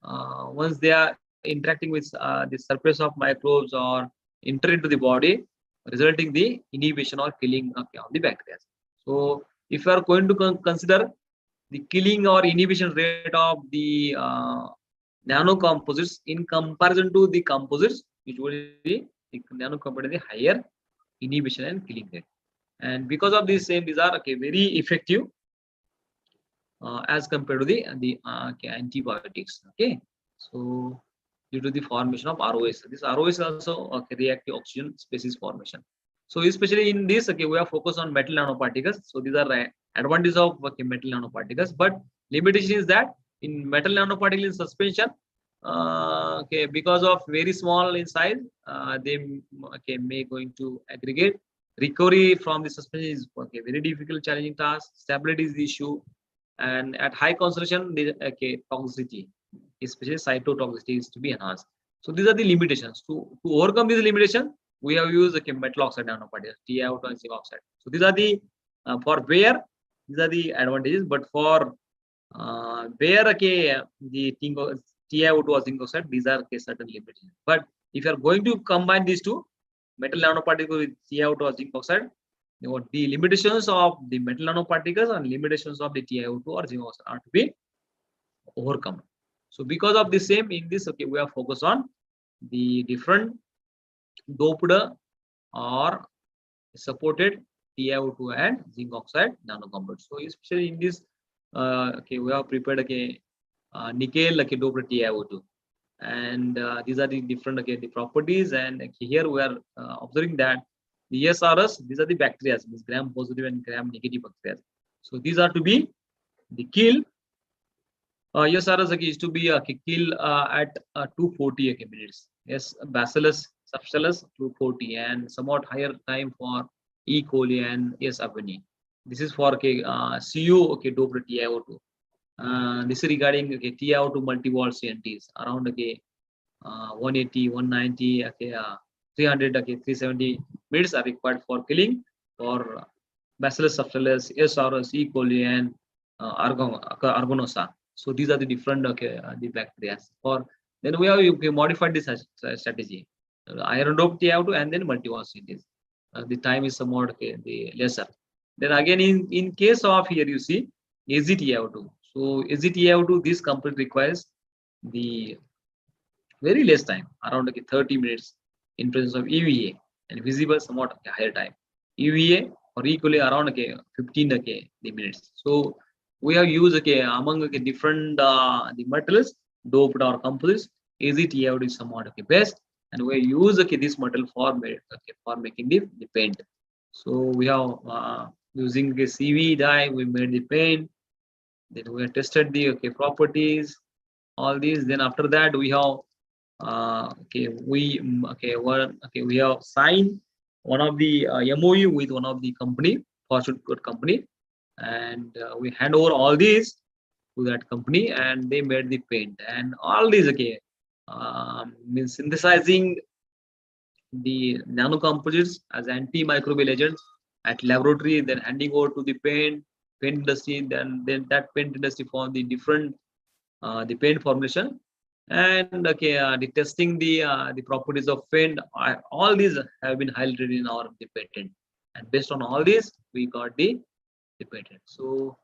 Speaker 1: Once they are interacting with the surface of microbes or enter into the body, resulting the inhibition or killing of the bacteria. So if you are going to consider the killing or inhibition rate of the nanocomposites in comparison to the composites, usually the nanocomposite is higher inhibition and killing rate, and because of this same these are okay very effective as compared to the okay, antibiotics. Okay, so due to the formation of ROS. This ROS is also reactive oxygen species formation. So especially in this, we are focused on metal nanoparticles. So these are advantages of metal nanoparticles, but limitation is that in metal nanoparticle in suspension, because of very small in size, they may going to aggregate. Recovery from the suspension is very difficult, challenging task. Stability is the issue, and at high concentration, the toxicity, especially cytotoxicity, is to be enhanced. So these are the limitations. To overcome these limitations, we have used metal oxide nanoparticles, TiO2 and zinc oxide. So these are the for bare, these are the advantages, but for bare, the TiO2 or zinc oxide, these are certain limitations. But if you are going to combine these two, metal nanoparticles with TiO2 or zinc oxide, the limitations of the metal nanoparticles and limitations of the TiO2 or zinc oxide are to be overcome. So because of the same, in this, we are focused on the different doped or supported TiO2 and zinc oxide nanocomposites. So especially in this, we have prepared nickel doped TiO2, and these are the different the properties. And here we are observing that the SRS, these are the bacteria, means gram positive and gram negative bacteria. So these are to be the kill. SRS is to be kill at 240 minutes. Yes, Bacillus subtilis 240, and somewhat higher time for E. coli and S. avicenna. This is for CU doped TiO2. This is regarding TiO2 multi-wall CNTs around 180, 190, 300, 370 minutes are required for killing for Bacillus subtilis, SRS, E. coli, and Argonosa. So these are the different the bacteria. For then we have modified this strategy, iron doped TiO2 and then multi-wall CNTs. The time is somewhat the lesser. Then again, in case of here you see AzTiO2. So AzTiO2, this component requires the very less time, around 30 minutes in presence of EVA, and visible somewhat higher time. EVA or equally around 15 the minutes. So we have used among different the metals doped or composites. AzTiO2 is somewhat best, and we use this metal for making the paint. So we have using the CV dye, we made the paint. Then we have tested the properties, all these. Then after that we have we have signed one of the MOU with one of the company, pharmaceutical company, and we hand over all these to that company, and they made the paint. And all these means synthesizing the nanocomposites as antimicrobial agents at laboratory, then handing over to the paint industry, then that paint industry for the different the paint formulation, and the testing the properties of paint. All these have been highlighted in our the patent, and based on all these we got the patent. So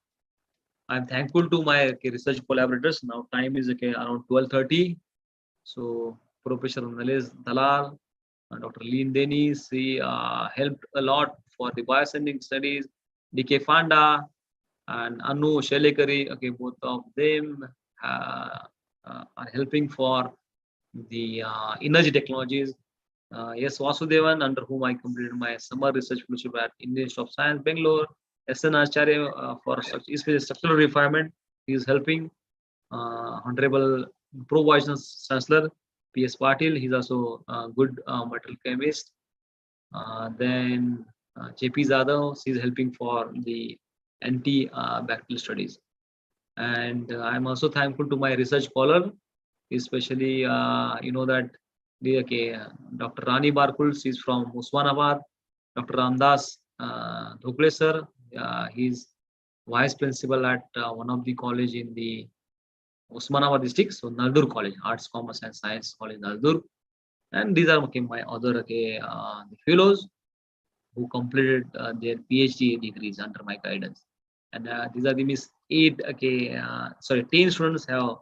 Speaker 1: I'm thankful to my research collaborators. Now time is around 12:30. So Professor Nalesh Dalal, Dr. Lean Dennis, he helped a lot for the biosynthetic studies. DK Fanda and Anu Shelekari, both of them are helping for the energy technologies. Yes, Vasudevan, under whom I completed my summer research fellowship at Indian Institute of Science, Bangalore. SN Acharya for structural refinement, he is helping. Honorable Pro Vice Chancellor P.S. Patil, he's also a good metal chemist. Then J.P. Zadav, he's helping for the anti-bacterial studies. And I'm also thankful to my research scholar, especially that Dr. Rani Barkul, she's from Osmanabad. Dr. Ramdas Dhokle sir, he's vice principal at one of the college in the Osmanabad district, so Naldur College, Arts, Commerce and Science College, Naldur. And these are my other the fellows who completed their PhD degrees under my guidance. And these are the 10 students have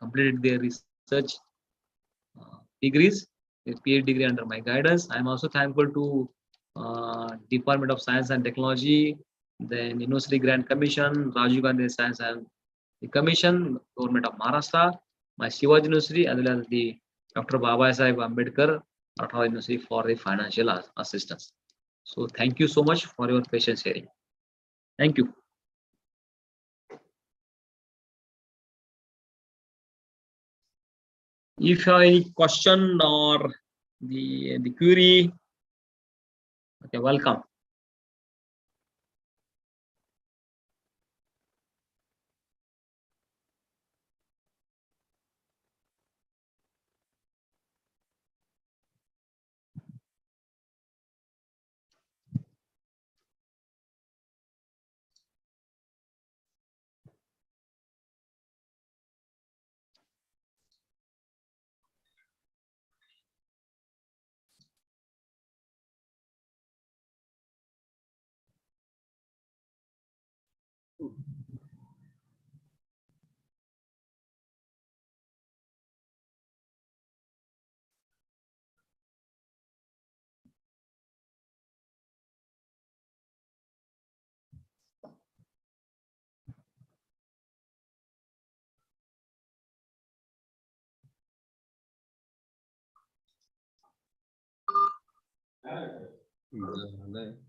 Speaker 1: completed their research degrees, their PhD degree under my guidance. I am also thankful to Department of Science and Technology, then University Grant Commission, Rajiv Gandhi Science and Commission, Government of Maharashtra, my Shivaji University as well as the Dr. Baba Sahib Ambedkar Rathod University for the financial assistance. So thank you so much for your patience sharing. Thank you. If you have any question or the query, okay, welcome.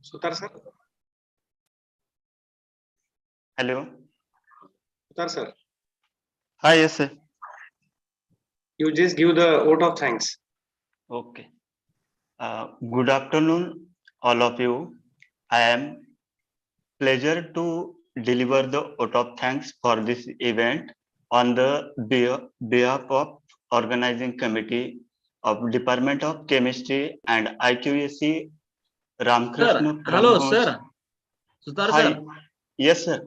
Speaker 2: Sutar sir.
Speaker 3: Hello.
Speaker 2: Sutar sir.
Speaker 3: Hi, yes, sir.
Speaker 2: You just give the vote of thanks.
Speaker 3: Okay. Good afternoon, all of you. I am pleasure to deliver the vote of thanks for this event on the behalf of organizing committee of Department of Chemistry and IQAC Ramkrishna.
Speaker 1: Sir, hello, sir. Sutar
Speaker 3: Hi.
Speaker 1: sir.
Speaker 3: Yes, sir.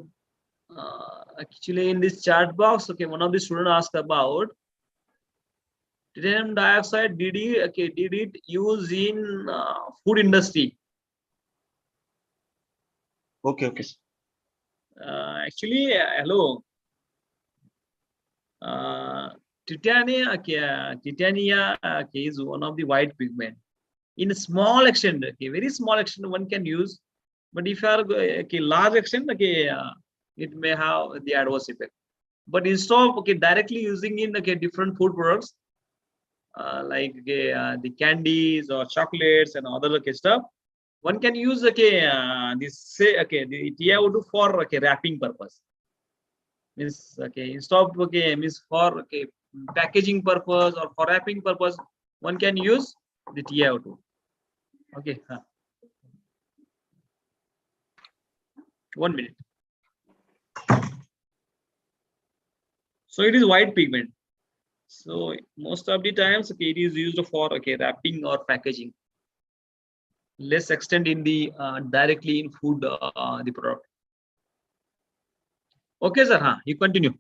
Speaker 1: Actually, in this chat box, okay, one of the students asked about titanium dioxide. Did it use in food industry?
Speaker 3: Okay.
Speaker 1: Actually, hello. Titania is one of the white pigment. In a small extent, okay, very small extent, one can use. But if you are large extent, it may have the adverse effect. But instead of directly using in different food products, like the candies or chocolates and other stuff, one can use the TiO2 for wrapping purpose. Means instead of means for packaging purpose or for wrapping purpose, one can use the TiO2. Okay. 1 minute. So it is white pigment. So most of the times it is used for wrapping or packaging. Less extent in the directly in food the product. Okay, sir. You continue.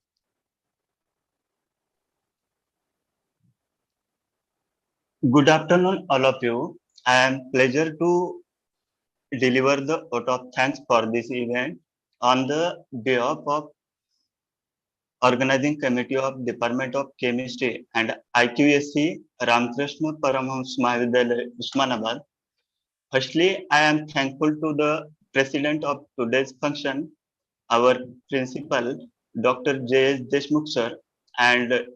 Speaker 3: Good afternoon, all of you. I am pleasure to deliver the vote of thanks for this event on the behalf of Organizing Committee of Department of Chemistry and IQAC Ramkrishna Paramhams Mahavidyalaya, Usmanabad. Firstly, I am thankful to the president of today's function, our principal, Dr. J.S. Deshmukh sir, and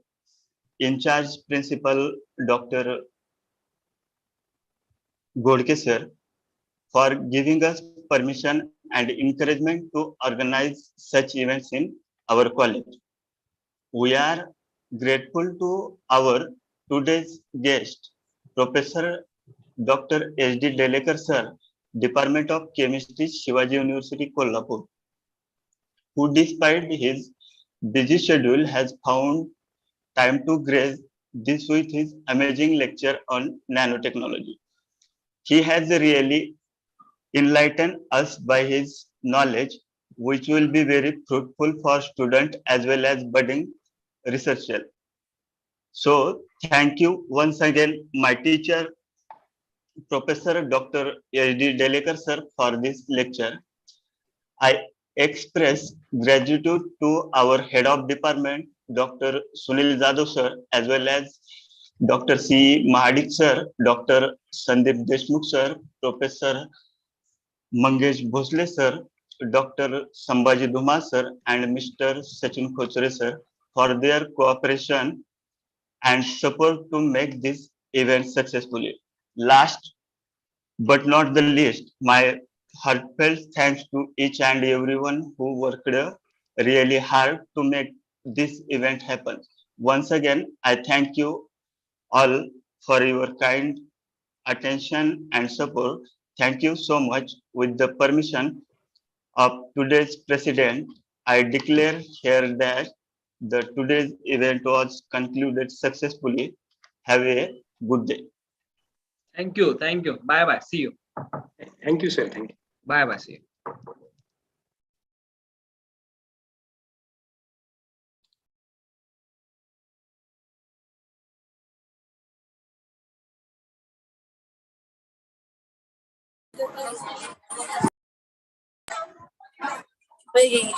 Speaker 3: in charge principal, Dr. Godke sir, for giving us permission and encouragement to organize such events in our college. We are grateful to our today's guest, Professor Dr. S.D. Delekar sir, Department of Chemistry, Shivaji University, Kolhapur, who despite his busy schedule has found time to grace this with his amazing lecture on nanotechnology. He has really enlightened us by his knowledge, which will be very fruitful for students as well as budding researcher. So thank you once again, my teacher, Professor Dr. S.D. Delekar sir, for this lecture. I express gratitude to our head of department, Dr. Sunil Jadhav sir, as well as Dr. C. Mahadik sir, Dr. Sandeep Deshmukh sir, Professor Mangesh Bhosle sir, Dr. Sambhaji Dhuma sir, and Mr. Sachin Khochre sir for their cooperation and support to make this event successfully. Last but not the least, my heartfelt thanks to each and everyone who worked really hard to make this event happen. Once again, I thank you all for your kind attention and support. Thank you so much. With the permission of today's president, I declare here that the today's event was concluded successfully. Have a good day.
Speaker 1: Thank you. Thank you. Bye bye. See you.
Speaker 2: Thank you, sir. Thank you.
Speaker 1: Bye bye. See you.
Speaker 4: Wait.